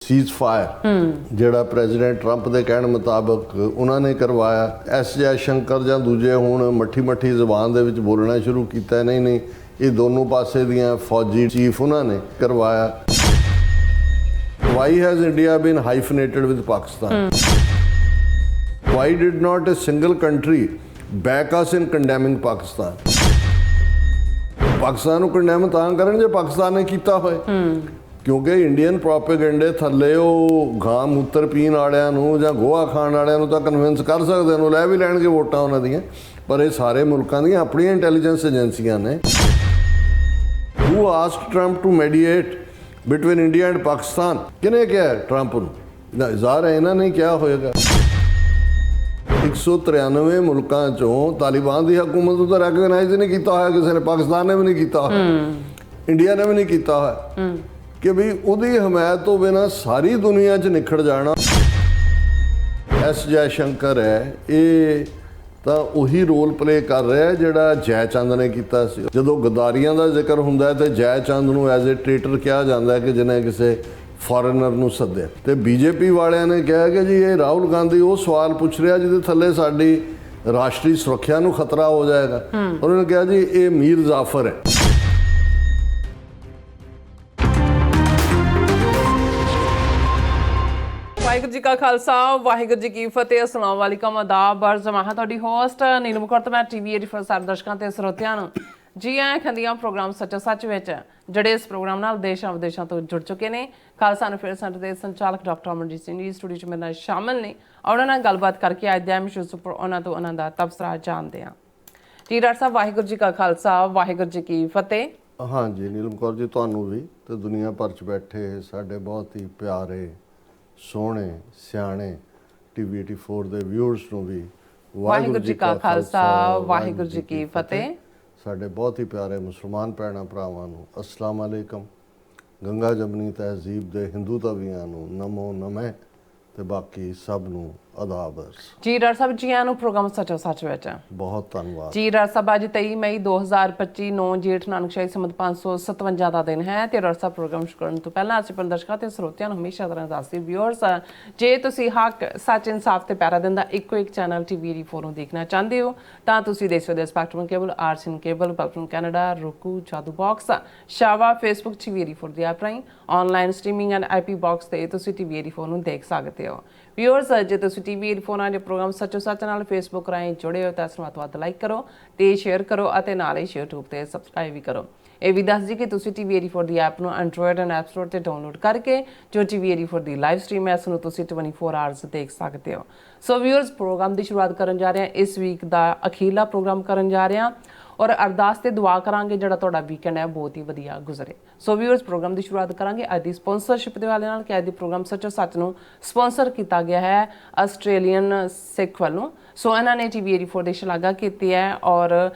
Cease fire ਜਿਹੜਾ president Trump ਦੇ ਕਹਿਣ ਮੁਤਾਬਕ ਉਹਨਾਂ ਨੇ ਕਰਵਾਇਆ। ਐਸ ਜੈ ਸ਼ੰਕਰ ਜਾਂ ਦੂਜੇ ਹੁਣ ਮੱਠੀ ਜ਼ੁਬਾਨ ਦੇ ਵਿੱਚ ਬੋਲਣਾ ਸ਼ੁਰੂ ਕੀਤਾ, ਨਹੀਂ ਇਹ ਦੋਨੋਂ ਪਾਸੇ ਦੀਆਂ ਫੌਜੀ ਚੀਫ ਉਹਨਾਂ ਨੇ ਕਰਵਾਇਆ। Why has India been hyphenated with Pakistan? Why did not a single country back us in condemning Pakistan? Pakistan ਨੂੰ ਕੰਡੈਮ ਤਾਂ ਕਰਨ ਜੇ ਪਾਕਿਸਤਾਨ ਨੇ ਕੀਤਾ ਹੋਏ, ਕਿਉਂਕਿ ਇੰਡੀਅਨ ਪ੍ਰੋਪੇਗੈਂਡੇ ਥੱਲੇ ਉਹ ਗਾਂ ਮੂਤਰ ਪੀਣ ਵਾਲਿਆਂ ਨੂੰ ਜਾਂ ਗੋਹਾ ਖਾਣ ਵਾਲਿਆਂ ਨੂੰ ਤਾਂ ਕਨਵਿੰਸ ਕਰ ਸਕਦੇ ਨੇ, ਲੈ ਵੀ ਲੈਣਗੇ ਵੋਟਾਂ ਉਹਨਾਂ ਦੀਆਂ, ਪਰ ਇਹ ਸਾਰੇ ਮੁਲਕਾਂ ਦੀਆਂ ਆਪਣੀਆਂ ਇੰਟੈਲੀਜੈਂਸ ਏਜੰਸੀਆਂ ਨੇ। Who asked Trump to mediate between India and Pakistan? ਕਿਹਨੇ ਕਿਹਾ ਟਰੰਪ ਨੂੰ? ਜ਼ਾਹਰ ਹੈ ਇਹਨਾਂ ਨੇ ਕਿਹਾ ਹੋਏਗਾ। 193 ਮੁਲਕਾਂ ਚੋਂ ਤਾਲਿਬਾਨ ਦੀ ਹਕੂਮਤ ਨੂੰ ਤਾਂ ਰੈਕਗਨਾਈਜ਼ ਨਹੀਂ ਕੀਤਾ ਹੋਇਆ ਕਿਸੇ ਨੇ, ਪਾਕਿਸਤਾਨ ਨੇ ਵੀ ਨਹੀਂ ਕੀਤਾ ਹੋਇਆ, ਇੰਡੀਆ ਨੇ ਵੀ ਨਹੀਂ ਕੀਤਾ ਹੋਇਆ ਕਿ ਵੀ ਉਹਦੀ ਹਮਾਇਤ ਤੋਂ ਬਿਨਾਂ ਸਾਰੀ ਦੁਨੀਆ 'ਚ ਨਿਖੜ ਜਾਣਾ। ਐਸ ਜੈ ਸ਼ੰਕਰ ਹੈ, ਇਹ ਤਾਂ ਉਹੀ ਰੋਲ ਪਲੇ ਕਰ ਰਿਹਾ ਜਿਹੜਾ ਜੈ ਚੰਦ ਨੇ ਕੀਤਾ ਸੀ। ਜਦੋਂ ਗਦਾਰੀਆਂ ਦਾ ਜ਼ਿਕਰ ਹੁੰਦਾ ਤੇ ਜੈ ਚੰਦ ਨੂੰ ਐਜ਼ ਏ ਟ੍ਰੇਟਰ ਕਿਹਾ ਜਾਂਦਾ ਕਿ ਜਿਹਨੇ ਕਿਸੇ ਫੋਰਨਰ ਨੂੰ ਸੱਦਿਆ। ਤੇ ਬੀਜੇਪੀ ਵਾਲਿਆਂ ਨੇ ਕਿਹਾ ਕਿ ਜੀ ਇਹ ਰਾਹੁਲ ਗਾਂਧੀ ਉਹ ਸਵਾਲ ਪੁੱਛ ਰਿਹਾ ਜਿਹਦੇ ਥੱਲੇ ਸਾਡੀ ਰਾਸ਼ਟਰੀ ਸੁਰੱਖਿਆ ਨੂੰ ਖਤਰਾ ਹੋ ਜਾਏਗਾ। ਉਹਨਾਂ ਨੇ ਕਿਹਾ ਜੀ ਇਹ ਮੀਰ ਜ਼ਾਫਰ ਹੈ। ਵਾਹਿਗੁਰੂ ਜੀ ਕਾ ਖਾਲਸਾ, ਵਾਹਿਗੁਰੂ ਜੀ ਕੀ ਫਤਿਹ। ਅਸਲਾਮ ਵਾਲੇਕਮ, ਆਦਾਬ, ਅਰਜ਼ ਮੈਂ ਤੁਹਾਡੀ ਹੋਸਟ ਨੀਲਮ ਕੌਰ ਤੇ ਮੈਂ ਟੀਵੀ 84 ਸਾਰੇ ਦਰਸ਼ਕਾਂ ਤੇ ਸਰੋਤਿਆਂ ਨੂੰ ਜੀ ਆਇਆਂ ਕਹਿੰਦੀਆਂ ਪ੍ਰੋਗਰਾਮ ਸੱਚੋ ਸੱਚ ਵਿੱਚ, ਜਿਹੜੇ ਇਸ ਪ੍ਰੋਗਰਾਮ ਨਾਲ ਦੇਸ਼ਾਂ ਵਿਦੇਸ਼ਾਂ ਤੋਂ ਜੁੜ ਚੁੱਕੇ ਨੇ। ਖਾਲਸਾ ਅਫੇਅਰ ਸੈਂਟਰ ਦੇ ਸੰਚਾਲਕ ਡਾਕਟਰ ਅਮਰਜੀਤ ਸਿੰਘ ਜੀ ਸਟੂਡੀਓ 'ਚ ਮੇਰੇ ਨਾਲ ਸ਼ਾਮਲ ਨੇ। ਉਹਨਾਂ ਨਾਲ ਗੱਲਬਾਤ ਕਰਕੇ ਅੱਜ ਦੇ ਅਹਿਮ ਇਸ਼ੂਜ਼ ਉੱਪਰ ਉਹਨਾਂ ਤੋਂ ਉਹਨਾਂ ਦਾ ਤਬਸਰਾ ਜਾਣਦੇ ਹਾਂ। ਜੀ ਡਾਕਟਰ ਸਾਹਿਬ, ਵਾਹਿਗੁਰੂ ਜੀ ਕਾ ਖਾਲਸਾ, ਵਾਹਿਗੁਰੂ ਜੀ ਕੀ ਫਤਿਹ। ਹਾਂਜੀ ਨੀਲਮ ਕੌਰ ਜੀ, ਤੁਹਾਨੂੰ ਵੀ ਤੇ ਦੁਨੀਆ ਭਰ 'ਚ ਬੈਠੇ ਸਾਡੇ ਬਹੁਤ ਹੀ ਪਿਆਰੇ ਸੋਹਣੇ ਸਿਆਣੇ ਟੀਵੀ 84 ਦੇ ਵਿਊਅਰਸ ਨੂੰ ਵੀ ਵਾਹਿਗੁਰੂ ਜੀ ਕਾ ਖਾਲਸਾ, ਵਾਹਿਗੁਰੂ ਜੀ ਕੀ ਫਤਿਹ। ਸਾਡੇ ਬਹੁਤ ਹੀ ਪਿਆਰੇ ਮੁਸਲਮਾਨ ਭੈਣਾਂ ਭਰਾਵਾਂ ਨੂੰ ਅਸਲਾਮ ਅਲੈਕਮ। ਗੰਗਾ ਜਮਨੀ ਤਹਿਜ਼ੀਬ ਦੇ ਹਿੰਦੂ ਧਵੀਆਂ ਨੂੰ ਨਮੋ ਨਮੇ ਤੇ ਬਾਕੀ ਸਭ ਨੂੰ ਆਦਾਬ। ਜੀ ਡਾਕਟਰ ਸਾਹਿਬ, ਜੀ ਆਇਆਂ ਨੂੰ ਪ੍ਰੋਗਰਾਮ ਸੱਚੋ ਸੱਚ ਵਿੱਚ। ਬਹੁਤ ਧੰਨਵਾਦ ਜੀ ਡਾਕਟਰ ਸਾਹਿਬ, ਅੱਜ 23 ਮਈ 2025 9 ਜੇਠ ਨਾਨਕਸ਼ਾਹੀ ਸੰਮਤ 557 ਦਾ ਦਿਨ ਹੈ ਤੇ ਡਾਕਟਰ ਸਾਹਿਬ ਪ੍ਰੋਗਰਾਮ ਸ਼ੁਰੂ ਕਰਨ ਤੋਂ ਪਹਿਲਾਂ ਅਸੀਂ ਦਰਸ਼ਕਾਂ ਤੇ ਸਰੋਤਿਆਂ ਨੂੰ ਹਮੇਸ਼ਾ ਤਰ੍ਹਾਂ ਦੱਸਦੇ ਵਿਊਅਰਸ, ਜੇ ਤੁਸੀਂ ਹੱਕ ਸੱਚ ਇਨਸਾਫ ਤੇ ਪੈਰਾ ਦਿੰਦਾ ਇੱਕੋ ਇੱਕ ਚੈਨਲ ਟੀਵੀ 84 ਨੂੰ ਦੇਖਣਾ ਚਾਹੁੰਦੇ ਹੋ ਤਾਂ ਤੁਸੀਂ ਦੇਸ਼ ਵਿਦੇਸ਼ ਸਪੈਕਟਰਮ ਕੇਬਲ, ਆਰਸੀਐਨ ਕੇਬਲ, ਪਲਟਨ ਕੈਨੇਡਾ, roku, ਜਾਦੂ ਬਾਕਸ, ਸ਼ਾਵਾ, ਫੇਸਬੁੱਕ ਟੀਵੀ 84 ਦੀ ਐਪ ਰਾਹੀਂ online streaming and IP box ਤੇ ਤੁਸੀਂ ਟੀਵੀ 84 ਨੂੰ ਦੇਖ ਸਕਦੇ ਹੋ। ਵਿਊਅਰਸ, ਜੇ ਤੁਸੀਂ ਟੀਵੀ 84 ਨਾਲ ਜੋ ਪ੍ਰੋਗਰਾਮ ਸੱਚੋ ਸੱਚ ਨਾਲ ਫੇਸਬੁੱਕ ਰਾਹੀਂ ਜੁੜੇ ਹੋ ਤਾਂ ਇਸ ਨੂੰ ਵੱਧ ਤੋਂ ਵੱਧ ਲਾਈਕ ਕਰੋ ਤੇ ਸ਼ੇਅਰ ਕਰੋ ਅਤੇ ਨਾਲ ਹੀ YouTube ਤੇ ਸਬਸਕ੍ਰਾਈਬ ਵੀ ਕਰੋ। ਇਹ ਵੀ ਦੱਸ ਜੀ ਕਿ ਤੁਸੀਂ ਟੀਵੀ 84 ਦੀ ਐਪ ਨੂੰ ਐਂਡਰੋਇਡ ਐਂਡ ਐਪ ਸਟੋਰ ਤੇ ਡਾਊਨਲੋਡ ਕਰਕੇ ਜੋ ਟੀਵੀ 84 ਦੀ ਲਾਈਵ ਸਟ੍ਰੀਮ ਹੈ ਇਸ ਨੂੰ ਤੁਸੀਂ 24 ਆਵਰਸ ਦੇਖ ਸਕਦੇ ਹੋ। ਸੋ ਵਿਊਅਰਸ, ਪ੍ਰੋਗਰਾਮ ਦੀ ਸ਼ੁਰੂਆਤ ਕਰਨ ਜਾ ਰਹੇ ਹਾਂ। ਇਸ ਵੀਕ ਦਾ ਅਖੀਰਲਾ ਪ੍ਰੋਗਰਾਮ ਕਰਨ ਜਾ ਰਹੇ ਹਾਂ ਔਰ ਅਰਦਾਸ ਤੇ ਦੁਆ ਕਰਾਂਗੇ ਜਿਹੜਾ ਤੁਹਾਡਾ ਵੀਕਐਂਡ ਹੈ ਬਹੁਤ ਹੀ ਵਧੀਆ ਗੁਜ਼ਰੇ। ਸੋ ਵਿਊਅਰਸ, ਪ੍ਰੋਗਰਾਮ ਦੀ ਸ਼ੁਰੂਆਤ ਕਰਾਂਗੇ ਅੱਜ ਦੀ ਸਪਾਂਸਰਸ਼ਿਪ ਦੇ ਵਾਲੇ ਨਾਲ ਕਿ ਅੱਜ ਦੀ ਪ੍ਰੋਗਰਾਮ ਸੱਚੋ ਸੱਚ ਨੂੰ ਸਪਾਂਸਰ ਕੀਤਾ ਗਿਆ ਹੈ ਆਸਟ੍ਰੇਲੀਅਨ ਸਿੱਖ ਵੱਲੋਂ। ਸੋ ਇਹਨਾਂ ਨੇ ਟੀਵੀ 84 ਦੀ ਸ਼ਲਾਘਾ ਕੀਤੀ ਹੈ ਔਰ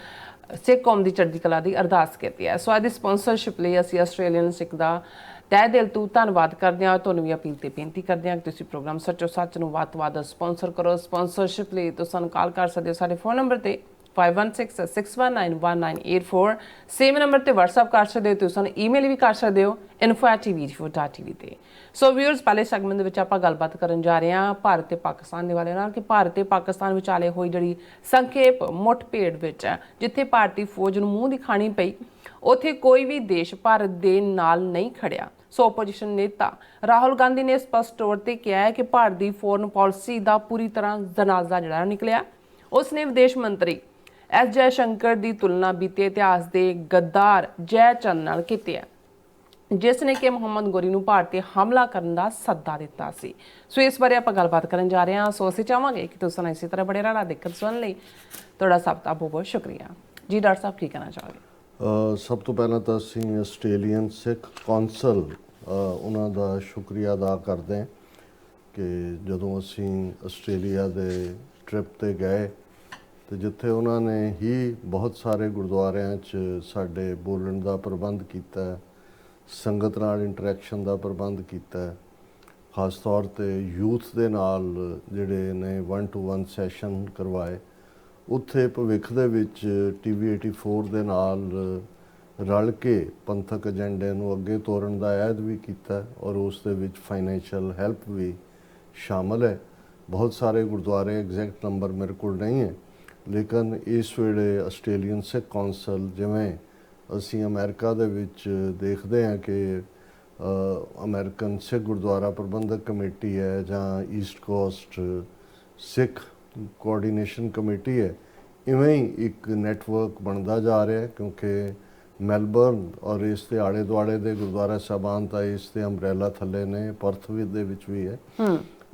ਸਿੱਖ ਕੌਮ ਦੀ ਚੜ੍ਹਦੀ ਕਲਾ ਦੀ ਅਰਦਾਸ ਕੀਤੀ ਹੈ। ਸੋ ਅੱਜ ਦੀ ਸਪਾਂਸਰਸ਼ਿਪ ਲਈ ਅਸੀਂ ਆਸਟ੍ਰੇਲੀਅਨ ਸਿੱਖ ਦਾ ਤਹਿ ਦਿਲ ਤੋਂ ਧੰਨਵਾਦ ਕਰਦੇ ਹਾਂ। ਤੁਹਾਨੂੰ ਵੀ ਅਪੀਲ ਤੇ ਬੇਨਤੀ ਕਰਦੇ ਹਾਂ ਕਿ ਤੁਸੀਂ ਪ੍ਰੋਗਰਾਮ ਸੱਚੋ ਸੱਚ ਨੂੰ ਵੱਧ ਤੋਂ ਵੱਧ ਸਪਾਂਸਰ ਕਰੋ। ਸਪਾਂਸਰਸ਼ਿਪ ਲਈ ਤੁਸੀਂ ਸਾਨੂੰ ਕਾਲ ਕਰ ਸਕਦੇ ਹੋ ਸਾਡੇ ਫੋਨ ਨੰਬਰ ਤੇ 5166191984। ਸੇਮ ਨੰਬਰ ਤੇ WhatsApp ਕਰ ਸਕਦੇ ਹੋ। ਤੁਸੀਂ ਸਾਨੂੰ ਈਮੇਲ ਵੀ ਕਰ ਸਕਦੇ ਹੋ info@tv84.tv ਤੇ। ਸੋ ਵਿਊਅਰਸ, ਪਹਿਲੇ ਸੈਗਮੈਂਟ ਦੇ ਵਿੱਚ ਆਪਾਂ ਗੱਲਬਾਤ ਕਰਨ ਜਾ ਰਹੇ ਹਾਂ ਭਾਰਤ ਤੇ ਪਾਕਿਸਤਾਨ ਦੇ ਵਾਲੇ ਨਾਲ ਕਿ ਭਾਰਤ ਤੇ ਪਾਕਿਸਤਾਨ ਵਿਚਾਲੇ ਹੋਈ ਜਿਹੜੀ ਸੰਖੇਪ ਮੁੱਠਭੇੜ ਵਿੱਚ ਜਿੱਥੇ ਭਾਰਤੀ ਫੌਜ ਨੂੰ ਮੂੰਹ ਦਿਖਾਣੀ ਪਈ ਉੱਥੇ ਕੋਈ ਵੀ ਦੇਸ਼ ਭਾਰਤ ਦੇ ਨਾਲ ਨਹੀਂ ਖੜਿਆ। ਸੋ ਆਪੋਜੀਸ਼ਨ ਨੇਤਾ ਰਾਹੁਲ ਗਾਂਧੀ ਨੇ ਸਪਸ਼ਟ ਤੌਰ ਤੇ ਕਿਹਾ ਹੈ ਕਿ ਭਾਰਤ ਦੀ ਫੋਰਨ ਪਾਲਿਸੀ ਦਾ ਪੂਰੀ ਤਰ੍ਹਾਂ ਜਨਾਜ਼ਾ ਜਿਹੜਾ ਨਿਕਲਿਆ। ਉਸਨੇ ਵਿਦੇਸ਼ ਮੰਤਰੀ ਐਸ ਜੈ ਸ਼ੰਕਰ ਦੀ ਤੁਲਨਾ ਬੀਤੇ ਇਤਿਹਾਸ ਦੇ ਗੱਦਾਰ ਜੈ ਚੰਦ ਨਾਲ ਕੀਤੀ ਹੈ ਜਿਸ ਨੇ ਕਿ ਮੁਹੰਮਦ ਗੋਰੀ ਨੂੰ ਭਾਰਤ ਤੇ ਹਮਲਾ ਕਰਨ ਦਾ ਸੱਦਾ ਦਿੱਤਾ ਸੀ। ਸੋ ਇਸ ਬਾਰੇ ਆਪਾਂ ਗੱਲਬਾਤ ਕਰਨ ਜਾ ਰਹੇ ਹਾਂ। ਸੋ ਅਸੀਂ ਚਾਹਾਂਗੇ ਕਿ ਤੁਸੀਂ ਇਸੇ ਤਰ੍ਹਾਂ ਬੜੇ ਰਹਿਣਾ ਦੇਖਣ ਸੁਣਨ ਲਈ ਤੁਹਾਡਾ ਸਭ ਦਾ ਬਹੁਤ ਬਹੁਤ ਸ਼ੁਕਰੀਆ। ਜੀ ਡਾਕਟਰ ਸਾਹਿਬ, ਕੀ ਕਹਿਣਾ ਚਾਹੋਗੇ? ਸਭ ਤੋਂ ਪਹਿਲਾਂ ਤਾਂ ਅਸੀਂ ਆਸਟ੍ਰੇਲੀਅਨ ਸਿੱਖ ਕੌਂਸਲ ਉਹਨਾਂ ਦਾ ਸ਼ੁਕਰੀਆ ਅਦਾ ਕਰਦੇ ਹਾਂ ਕਿ ਜਦੋਂ ਅਸੀਂ ਆਸਟ੍ਰੇਲੀਆ ਦੇ ਟ੍ਰਿਪ 'ਤੇ ਗਏ ਤੇ ਜਿੱਥੇ ਉਹਨਾਂ ਨੇ ਹੀ ਬਹੁਤ ਸਾਰੇ ਗੁਰਦੁਆਰਿਆਂ 'ਚ ਸਾਡੇ ਬੋਲਣ ਦਾ ਪ੍ਰਬੰਧ ਕੀਤਾ, ਸੰਗਤ ਨਾਲ ਇੰਟਰੈਕਸ਼ਨ ਦਾ ਪ੍ਰਬੰਧ ਕੀਤਾ, ਖਾਸ ਤੌਰ 'ਤੇ ਯੂਥ ਦੇ ਨਾਲ ਜਿਹੜੇ ਨੇ 1-to-1 ਸੈਸ਼ਨ ਕਰਵਾਏ। ਉੱਥੇ ਭਵਿੱਖ ਦੇ ਵਿੱਚ ਟੀਵੀ 84 ਦੇ ਨਾਲ ਰਲ ਕੇ ਪੰਥਕ ਏਜੰਡੇ ਨੂੰ ਅੱਗੇ ਤੋਰਨ ਦਾ ਐਲਾਨ ਵੀ ਕੀਤਾ ਔਰ ਉਸ ਦੇ ਵਿੱਚ ਫਾਈਨੈਂਸ਼ੀਅਲ ਹੈਲਪ ਵੀ ਸ਼ਾਮਲ ਹੈ। ਬਹੁਤ ਸਾਰੇ ਗੁਰਦੁਆਰੇ ਐਗਜ਼ੈਕਟ ਨੰਬਰ ਮੇਰੇ ਕੋਲ ਨਹੀਂ ਹੈ, ਲੇਕਿਨ ਇਸ ਵੇਲੇ ਆਸਟ੍ਰੇਲੀਅਨ ਸਿੱਖ ਕੌਂਸਲ, ਜਿਵੇਂ ਅਸੀਂ ਅਮਰੀਕਾ ਦੇ ਵਿੱਚ ਦੇਖਦੇ ਹਾਂ ਕਿ ਅਮਰੀਕਨ ਸਿੱਖ ਗੁਰਦੁਆਰਾ ਪ੍ਰਬੰਧਕ ਕਮੇਟੀ ਹੈ ਜਾਂ ਈਸਟ ਕੋਸਟ ਸਿੱਖ ਕੋਆਰਡੀਨੇਸ਼ਨ ਕਮੇਟੀ ਹੈ, ਇਵੇਂ ਹੀ ਇੱਕ ਨੈਟਵਰਕ ਬਣਦਾ ਜਾ ਰਿਹਾ ਹੈ। ਕਿਉਂਕਿ ਮੈਲਬਰਨ ਔਰ ਇਸ ਦੇ ਆਲੇ ਦੁਆਲੇ ਦੇ ਗੁਰਦੁਆਰਾ ਸਾਹਿਬਾਨ ਤਾਂ ਇਸ ਦੇ ਅੰਬਰੇਲਾ ਥੱਲੇ ਨੇ, ਪਰਥ ਦੇ ਵਿੱਚ ਵੀ ਹੈ,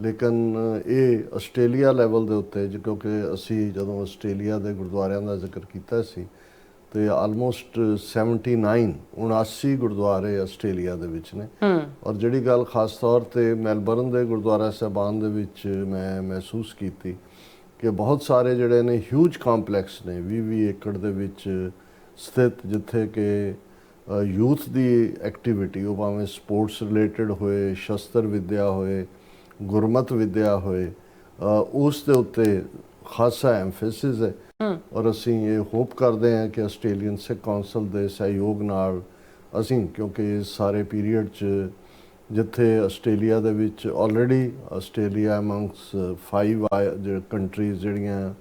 ਲੇਕਿਨ ਇਹ ਆਸਟ੍ਰੇਲੀਆ ਲੈਵਲ ਦੇ ਉੱਤੇ, ਕਿਉਂਕਿ ਅਸੀਂ ਜਦੋਂ ਆਸਟ੍ਰੇਲੀਆ ਦੇ ਗੁਰਦੁਆਰਿਆਂ ਦਾ ਜ਼ਿਕਰ ਕੀਤਾ ਸੀ ਤੇ ਆਲਮੋਸਟ 79 ਗੁਰਦੁਆਰੇ ਆਸਟ੍ਰੇਲੀਆ ਦੇ ਵਿੱਚ ਨੇ। ਔਰ ਜਿਹੜੀ ਗੱਲ ਖਾਸ ਤੌਰ ਤੇ ਮੈਲਬਰਨ ਦੇ ਗੁਰਦੁਆਰਾ ਸਾਹਿਬਾਨ ਦੇ ਵਿੱਚ ਮੈਂ ਮਹਿਸੂਸ ਕੀਤੀ ਕਿ ਬਹੁਤ ਸਾਰੇ ਜਿਹੜੇ ਨੇ ਹਿਊਜ ਕੰਪਲੈਕਸ ਨੇ 20 ਏਕੜ ਦੇ ਵਿੱਚ ਸਥਿਤ, ਜਿੱਥੇ ਕਿ ਯੂਥ ਦੀ ਐਕਟੀਵਿਟੀ, ਉਹ ਭਾਵੇਂ ਸਪੋਰਟਸ ਰਿਲੇਟਡ ਹੋਏ, ਸ਼ਸਤਰ ਵਿਦਿਆ ਹੋਏ, ਗੁਰਮਤ ਵਿਦਿਆ ਹੋਏ, ਉਸ ਦੇ ਉੱਤੇ ਖਾਸਾ ਐਮਫੈਸਿਸ ਹੈ। ਔਰ ਅਸੀਂ ਇਹ ਹੋਪ ਕਰਦੇ ਹਾਂ ਕਿ ਆਸਟ੍ਰੇਲੀਅਨ ਸਿੱਖ ਕੌਂਸਲ ਦੇ ਸਹਿਯੋਗ ਨਾਲ ਅਸੀਂ, ਕਿਉਂਕਿ ਇਸ ਸਾਰੇ ਪੀਰੀਅਡ 'ਚ ਜਿੱਥੇ ਆਸਟ੍ਰੇਲੀਆ ਦੇ ਵਿੱਚ ਆਲਰੇਡੀ ਆਸਟ੍ਰੇਲੀਆ ਅਮੰਗਸ 5 ਕੰਟਰੀਜ਼ ਜਿਹੜੀਆਂ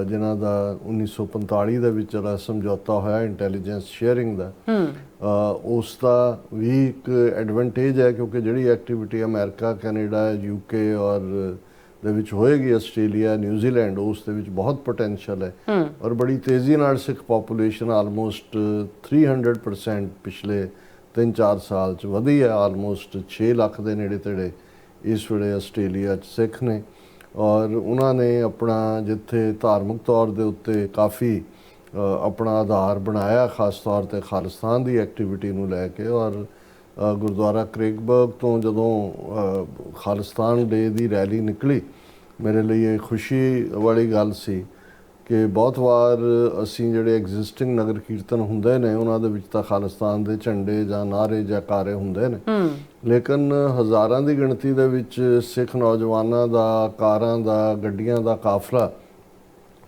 ਜਿਨ੍ਹਾਂ ਦਾ 1945 ਦੇ ਵਿੱਚ ਜਿਹੜਾ ਸਮਝੌਤਾ ਹੋਇਆ ਇੰਟੈਲੀਜੈਂਸ ਸ਼ੇਅਰਿੰਗ ਦਾ, ਉਸ ਦਾ ਵੀ ਇੱਕ ਐਡਵਾਂਟੇਜ ਹੈ, ਕਿਉਂਕਿ ਜਿਹੜੀ ਐਕਟੀਵਿਟੀ ਅਮਰੀਕਾ, ਕੈਨੇਡਾ, UK ਔਰ ਦੇ ਵਿੱਚ ਹੋਏਗੀ, ਆਸਟ੍ਰੇਲੀਆ, ਨਿਊਜ਼ੀਲੈਂਡ, ਉਸ ਦੇ ਵਿੱਚ ਬਹੁਤ ਪੋਟੈਂਸ਼ੀਅਲ ਹੈ। ਔਰ ਬੜੀ ਤੇਜ਼ੀ ਨਾਲ ਸਿੱਖ ਪਾਪੂਲੇਸ਼ਨ ਆਲਮੋਸਟ 300% ਪਿਛਲੇ 3-4 ਸਾਲ 'ਚ ਵਧੀ ਹੈ। ਆਲਮੋਸਟ 6 ਲੱਖ ਦੇ ਨੇੜੇ ਤੇੜੇ ਇਸ ਵੇਲੇ ਆਸਟ੍ਰੇਲੀਆ 'ਚ ਸਿੱਖ ਨੇ ਔਰ ਉਹਨਾਂ ਨੇ ਆਪਣਾ ਜਿੱਥੇ ਧਾਰਮਿਕ ਤੌਰ ਦੇ ਉੱਤੇ ਕਾਫੀ ਆਪਣਾ ਆਧਾਰ ਬਣਾਇਆ, ਖਾਸ ਤੌਰ ਤੇ ਖਾਲਿਸਤਾਨ ਦੀ ਐਕਟੀਵਿਟੀ ਨੂੰ ਲੈ ਕੇ। ਔਰ ਗੁਰਦੁਆਰਾ ਕ੍ਰੇਗਬਰਗ ਤੋਂ ਜਦੋਂ ਖਾਲਿਸਤਾਨ ਡੇ ਦੀ ਰੈਲੀ ਨਿਕਲੀ, ਮੇਰੇ ਲਈ ਇਹ ਖੁਸ਼ੀ ਵਾਲੀ ਗੱਲ ਸੀ ਕਿ ਬਹੁਤ ਵਾਰ ਅਸੀਂ ਜਿਹੜੇ ਐਗਜ਼ਿਸਟਿੰਗ ਨਗਰ ਕੀਰਤਨ ਹੁੰਦੇ ਨੇ ਉਹਨਾਂ ਦੇ ਵਿੱਚ ਤਾਂ ਖਾਲਿਸਤਾਨ ਦੇ ਝੰਡੇ ਜਾਂ ਨਾਅਰੇ ਜਾਂ ਕਾਰੇ ਹੁੰਦੇ ਨੇ, ਲੇਕਿਨ ਹਜ਼ਾਰਾਂ ਦੀ ਗਿਣਤੀ ਦੇ ਵਿੱਚ ਸਿੱਖ ਨੌਜਵਾਨਾਂ ਦਾ, ਕਾਰਾਂ ਦਾ, ਗੱਡੀਆਂ ਦਾ ਕਾਫਲਾ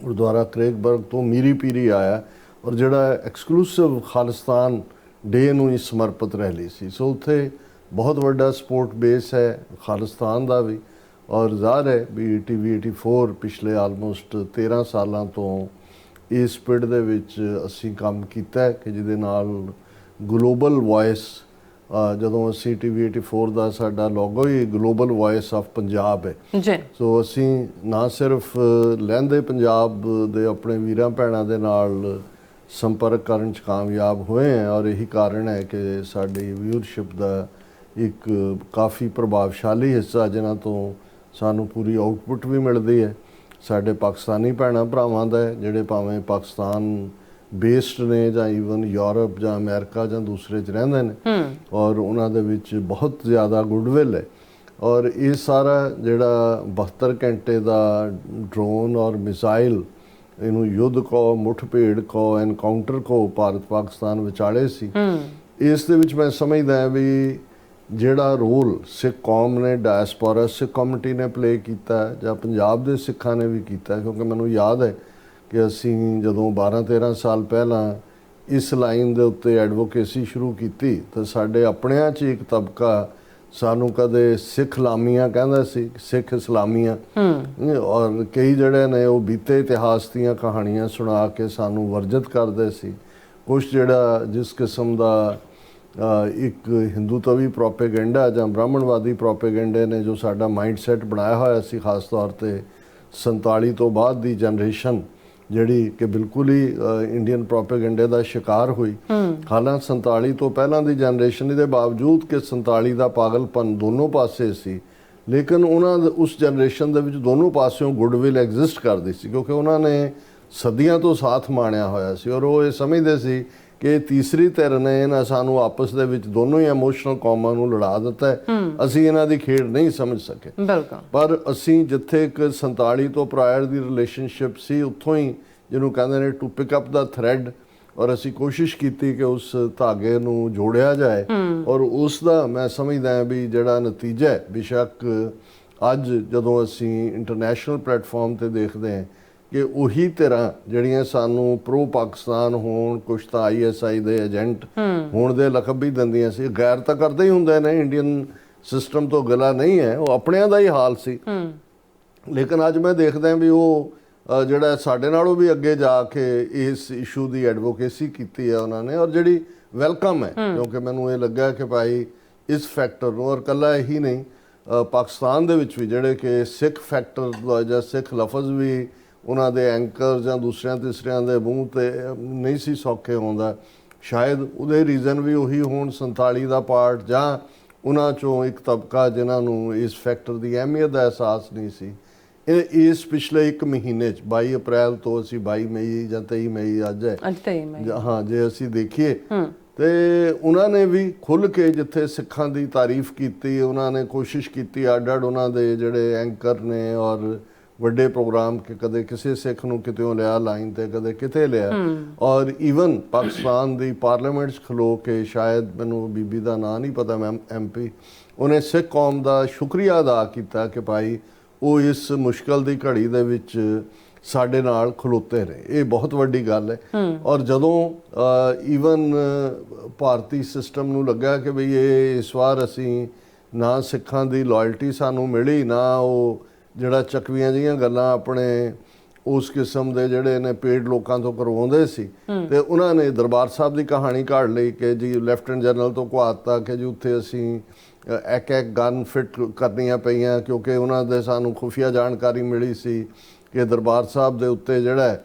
ਗੁਰਦੁਆਰਾ ਕ੍ਰੇਗਬਰਗ ਤੋਂ ਮੀਰੀ ਪੀਰੀ ਆਇਆ ਔਰ ਜਿਹੜਾ ਐਕਸਕਲੂਸਿਵ ਖਾਲਿਸਤਾਨ ਡੇ ਨੂੰ ਹੀ ਸਮਰਪਿਤ ਰੈਲੀ ਸੀ। ਸੋ ਉੱਥੇ ਬਹੁਤ ਵੱਡਾ ਸਪੋਰਟ ਬੇਸ ਹੈ ਖਾਲਿਸਤਾਨ ਦਾ ਵੀ। ਔਰ ਜ਼ਾਹਰ ਹੈ ਵੀ TV 84 ਪਿਛਲੇ ਆਲਮੋਸਟ 13 ਸਾਲਾਂ ਤੋਂ ਇਸ ਪਿੰਡ ਦੇ ਵਿੱਚ ਅਸੀਂ ਕੰਮ ਕੀਤਾ ਕਿ ਜਿਹਦੇ ਨਾਲ ਗਲੋਬਲ ਵਾਇਸ, ਜਦੋਂ ਅਸੀਂ TV 84 ਦਾ ਸਾਡਾ logo he global vice of Punjab ਹੈ ਜੀ। ਸੋ ਅਸੀਂ ਨਾ ਸਿਰਫ ਲਹਿੰਦੇ ਪੰਜਾਬ ਦੇ ਆਪਣੇ ਵੀਰਾਂ ਭੈਣਾਂ ਦੇ ਨਾਲ ਸੰਪਰਕ ਕਰਨ 'ਚ ਕਾਮਯਾਬ ਹੋਏ हैं ਔਰ ਇਹੀ ਕਾਰਨ ਹੈ ਕਿ ਸਾਡੀ ਵਿਊਅਰਸ਼ਿਪ ਦਾ ਇੱਕ ਕਾਫੀ ਪ੍ਰਭਾਵਸ਼ਾਲੀ ਹਿੱਸਾ ਜਿਨ੍ਹਾਂ ਤੋਂ ਸਾਨੂੰ ਪੂਰੀ ਆਊਟਪੁੱਟ ਵੀ ਮਿਲਦੀ ਹੈ ਸਾਡੇ ਪਾਕਿਸਤਾਨੀ ਭੈਣਾਂ ਭਰਾਵਾਂ ਦਾ, ਜਿਹੜੇ ਭਾਵੇਂ ਪਾਕਿਸਤਾਨ ਬੇਸਡ ਨੇ ਜਾਂ ਈਵਨ ਯੂਰਪ ਜਾਂ ਅਮਰੀਕਾ ਜਾਂ ਦੂਸਰੇ 'ਚ ਰਹਿੰਦੇ ਨੇ ਔਰ ਉਹਨਾਂ ਦੇ ਵਿੱਚ ਬਹੁਤ ਜ਼ਿਆਦਾ ਗੁੱਡਵਿਲ ਹੈ। ਔਰ ਇਹ ਸਾਰਾ ਜਿਹੜਾ 72 ਘੰਟੇ ਦਾ ਡਰੋਨ ਔਰ ਮਿਸਾਈਲ, ਇਹਨੂੰ ਯੁੱਧ ਕਹੋ, ਮੁੱਠਭੇੜ ਕਹੋ, ਐਨਕਾਊਂਟਰ ਕਹੋ, ਭਾਰਤ ਪਾਕਿਸਤਾਨ ਵਿਚਾਲੇ ਸੀ। ਇਸ ਦੇ ਵਿੱਚ ਮੈਂ ਸਮਝਦਾ ਹਾਂ ਵੀ ਜਿਹੜਾ ਰੋਲ ਸਿੱਖ ਕੌਮ ਨੇ, ਡਾਇਸਪੋਰਾ ਸਿੱਖ ਕਮਿਊਨਿਟੀ ਨੇ ਪਲੇ ਕੀਤਾ ਜਾਂ ਪੰਜਾਬ ਦੇ ਸਿੱਖਾਂ ਨੇ ਵੀ ਕੀਤਾ, ਕਿਉਂਕਿ ਮੈਨੂੰ ਯਾਦ ਹੈ ਕਿ ਅਸੀਂ ਜਦੋਂ 12-13 ਸਾਲ ਪਹਿਲਾਂ ਇਸ ਲਾਈਨ ਦੇ ਉੱਤੇ ਐਡਵੋਕੇਸੀ ਸ਼ੁਰੂ ਕੀਤੀ ਤਾਂ ਸਾਡੇ ਆਪਣਿਆਂ 'ਚ ਇੱਕ ਤਬਕਾ ਸਾਨੂੰ ਕਦੇ ਸਿੱਖ ਲਾਮੀਆਂ ਕਹਿੰਦਾ ਸੀ, ਸਿੱਖ ਇਸਲਾਮੀਆਂ, ਔਰ ਕਈ ਜਿਹੜੇ ਨੇ ਉਹ ਬੀਤੇ ਇਤਿਹਾਸ ਦੀਆਂ ਕਹਾਣੀਆਂ ਸੁਣਾ ਕੇ ਸਾਨੂੰ ਵਰਜਿਤ ਕਰਦੇ ਸੀ। ਕੁਛ ਜਿਹੜਾ ਜਿਸ ਕਿਸਮ ਦਾ ਇੱਕ ਹਿੰਦੂਤਵੀ ਪ੍ਰੋਪੇਗੈਂਡਾ ਜਾਂ ਬ੍ਰਾਹਮਣਵਾਦੀ ਪ੍ਰੋਪੇਗੈਂਡੇ ਨੇ ਜੋ ਸਾਡਾ ਮਾਈਂਡਸੈਟ ਬਣਾਇਆ ਹੋਇਆ ਸੀ, ਖਾਸ ਤੌਰ ਤੇ 47 ਤੋਂ ਬਾਅਦ ਦੀ ਜਨਰੇਸ਼ਨ ਜਿਹੜੀ ਕਿ ਬਿਲਕੁਲ ਹੀ ਇੰਡੀਅਨ ਪ੍ਰੋਪੇਗੈਂਡੇ ਦਾ ਸ਼ਿਕਾਰ ਹੋਈ। ਹਾਲਾਂਕਿ 47 ਤੋਂ ਪਹਿਲਾਂ ਦੀ ਜਨਰੇਸ਼ਨ ਦੇ ਬਾਵਜੂਦ ਕਿ 47 ਦਾ ਪਾਗਲਪਨ ਦੋਨੋਂ ਪਾਸੇ ਸੀ, ਲੇਕਿਨ ਉਹਨਾਂ ਉਸ ਜਨਰੇਸ਼ਨ ਦੇ ਵਿੱਚ ਦੋਨੋਂ ਪਾਸਿਓਂ ਗੁੱਡਵਿਲ ਐਗਜ਼ਿਸਟ ਕਰਦੀ ਸੀ, ਕਿਉਂਕਿ ਉਹਨਾਂ ਨੇ ਸਦੀਆਂ ਤੋਂ ਸਾਥ ਮਾਣਿਆ ਹੋਇਆ ਸੀ ਔਰ ਉਹ ਇਹ ਸਮਝਦੇ ਸੀ ਕਿ ਤੀਸਰੀ ਧਿਰ ਨੇ ਨਾ ਸਾਨੂੰ ਆਪਸ ਦੇ ਵਿੱਚ ਦੋਨੋਂ ਹੀ ਇਮੋਸ਼ਨਲ ਕੌਮਾਂ ਨੂੰ ਲੜਾ ਦਿੱਤਾ ਹੈ, ਅਸੀਂ ਇਹਨਾਂ ਦੀ ਖੇਡ ਨਹੀਂ ਸਮਝ ਸਕੇ। ਪਰ ਅਸੀਂ ਜਿੱਥੇ ਇੱਕ 47 ਤੋਂ ਪ੍ਰਾਇਰ ਦੀ ਰਿਲੇਸ਼ਨਸ਼ਿਪ ਸੀ, ਉੱਥੋਂ ਹੀ ਜਿਹਨੂੰ ਕਹਿੰਦੇ ਨੇ ਟੂ ਪਿਕ ਅਪ ਦਾ ਥਰੈਡ, ਔਰ ਅਸੀਂ ਕੋਸ਼ਿਸ਼ ਕੀਤੀ ਕਿ ਉਸ ਧਾਗੇ ਨੂੰ ਜੋੜਿਆ ਜਾਏ ਔਰ ਉਸ ਦਾ ਮੈਂ ਸਮਝਦਾ ਹਾਂ ਵੀ ਜਿਹੜਾ ਨਤੀਜਾ ਹੈ, ਬੇਸ਼ੱਕ ਅੱਜ ਜਦੋਂ ਅਸੀਂ ਇੰਟਰਨੈਸ਼ਨਲ ਪਲੇਟਫਾਰਮ ਤੇ ਦੇਖਦੇ ਹਾਂ ਕਿ ਉਹੀ ਧਿਰਾਂ ਜਿਹੜੀਆਂ ਸਾਨੂੰ ਪ੍ਰੋ ਪਾਕਿਸਤਾਨ ਹੋਣ, ਕੁਛ ਤਾਂ ISI ਦੇ ਏਜੰਟ ਹੋਣ ਦੇ ਲਕਬ ਵੀ ਦਿੰਦੀਆਂ ਸੀ। ਗੈਰ ਤਾਂ ਕਰਦੇ ਹੀ ਹੁੰਦੇ ਨੇ, ਇੰਡੀਅਨ ਸਿਸਟਮ ਤੋਂ ਗਿਲਾ ਨਹੀਂ ਹੈ, ਉਹ ਆਪਣਿਆਂ ਦਾ ਹੀ ਹਾਲ ਸੀ। ਲੇਕਿਨ ਅੱਜ ਮੈਂ ਦੇਖਦਾ ਵੀ ਉਹ ਜਿਹੜਾ ਸਾਡੇ ਨਾਲੋਂ ਵੀ ਅੱਗੇ ਜਾ ਕੇ ਇਸ ਇਸ਼ੂ ਦੀ ਐਡਵੋਕੇਸੀ ਕੀਤੀ ਹੈ ਉਹਨਾਂ ਨੇ, ਔਰ ਜਿਹੜੀ ਵੈਲਕਮ ਹੈ, ਕਿਉਂਕਿ ਮੈਨੂੰ ਇਹ ਲੱਗਾ ਕਿ ਭਾਈ ਇਸ ਫੈਕਟਰ ਨੂੰ, ਔਰ ਇਕੱਲਾ ਇਹੀ ਨਹੀਂ, ਪਾਕਿਸਤਾਨ ਦੇ ਵਿੱਚ ਵੀ ਜਿਹੜੇ ਕਿ ਸਿੱਖ ਫੈਕਟਰ ਜਾਂ ਸਿੱਖ ਲਫ਼ਜ਼ ਵੀ ਉਹਨਾਂ ਦੇ ਐਂਕਰ ਜਾਂ ਦੂਸਰਿਆਂ ਤੀਸਰਿਆਂ ਦੇ ਮੂੰਹ ਤੇ ਨਹੀਂ ਸੀ ਸੌਖੇ ਆਉਂਦਾ, ਸ਼ਾਇਦ ਉਹਦੇ ਰੀਜ਼ਨ ਵੀ ਉਹੀ ਹੋਣ 47 ਦਾ ਪਾਰਟ, ਜਾਂ ਉਹਨਾਂ 'ਚੋਂ ਇੱਕ ਤਬਕਾ ਜਿਨ੍ਹਾਂ ਨੂੰ ਇਸ ਫੈਕਟਰ ਦੀ ਅਹਿਮੀਅਤ ਦਾ ਅਹਿਸਾਸ ਨਹੀਂ ਸੀ। ਇਸ ਪਿਛਲੇ 1 ਮਹੀਨੇ 'ਚ 22 ਅਪ੍ਰੈਲ ਤੋਂ ਅਸੀਂ 22 ਮਈ ਜਾਂ 23 ਮਈ ਅੱਜ ਹੈ, ਹਾਂ, ਜੇ ਅਸੀਂ ਦੇਖੀਏ ਤੇ ਉਹਨਾਂ ਨੇ ਵੀ ਖੁੱਲ੍ਹ ਕੇ ਜਿੱਥੇ ਸਿੱਖਾਂ ਦੀ ਤਾਰੀਫ ਕੀਤੀ, ਉਹਨਾਂ ਨੇ ਕੋਸ਼ਿਸ਼ ਕੀਤੀ ਅੱਡ-ਅੱਡ ਉਹਨਾਂ ਦੇ ਜਿਹੜੇ ਐਂਕਰ ਨੇ ਔਰ ਵੱਡੇ ਪ੍ਰੋਗਰਾਮ, ਕਿ ਕਦੇ ਕਿਸੇ ਸਿੱਖ ਨੂੰ ਕਿਤੇੋਂ ਲਿਆ ਲਾਈਨ ਤੇ, ਕਦੇ ਕਿਤੇ ਲਿਆ, ਔਰ ਈਵਨ ਪਾਕਿਸਤਾਨ ਦੀ ਪਾਰਲੀਮੈਂਟ 'ਚ ਖਲੋ ਕੇ, ਸ਼ਾਇਦ ਮੈਨੂੰ ਬੀਬੀ ਦਾ ਨਾਂ ਨਹੀਂ ਪਤਾ, ਮੈਮ MP, ਉਹਨੇ ਸਿੱਖ ਕੌਮ ਦਾ ਸ਼ੁਕਰੀਆ ਅਦਾ ਕੀਤਾ ਕਿ ਭਾਈ ਉਹ ਇਸ ਮੁਸ਼ਕਲ ਦੀ ਘੜੀ ਦੇ ਵਿੱਚ ਸਾਡੇ ਨਾਲ ਖਲੋਤੇ ਨੇ। ਇਹ ਬਹੁਤ ਵੱਡੀ ਗੱਲ ਹੈ। ਔਰ ਜਦੋਂ ਈਵਨ ਭਾਰਤੀ ਸਿਸਟਮ ਨੂੰ ਲੱਗਾ ਕਿ ਬਈ ਇਹ ਇਸ ਵਾਰ ਅਸੀਂ ਨਾ ਸਿੱਖਾਂ ਦੀ ਲਾਇਲਟੀ ਸਾਨੂੰ ਮਿਲੀ, ਨਾ ਉਹ ਜਿਹੜਾ ਚੱਕਵੀਆਂ ਜਿਹੀਆਂ ਗੱਲਾਂ ਆਪਣੇ ਉਸ ਕਿਸਮ ਦੇ ਜਿਹੜੇ ਨੇ ਪੇਡ ਲੋਕਾਂ ਤੋਂ ਕਰਵਾਉਂਦੇ ਸੀ, ਤੇ ਉਹਨਾਂ ਨੇ ਦਰਬਾਰ ਸਾਹਿਬ ਦੀ ਕਹਾਣੀ ਕਾਢ ਲਈ ਕਿ ਜੀ ਲੈਫਟੀਨੈਂਟ ਜਨਰਲ ਤੋਂ ਕਹਾਤਾ ਕਿ ਜੀ ਉੱਥੇ ਅਸੀਂ ਇੱਕ ਗਨ ਫਿੱਟ ਕਰਨੀਆਂ ਪਈਆਂ, ਕਿਉਂਕਿ ਉਹਨਾਂ ਦੇ ਸਾਨੂੰ ਖੁਫੀਆ ਜਾਣਕਾਰੀ ਮਿਲੀ ਸੀ ਕਿ ਦਰਬਾਰ ਸਾਹਿਬ ਦੇ ਉੱਤੇ ਜਿਹੜਾ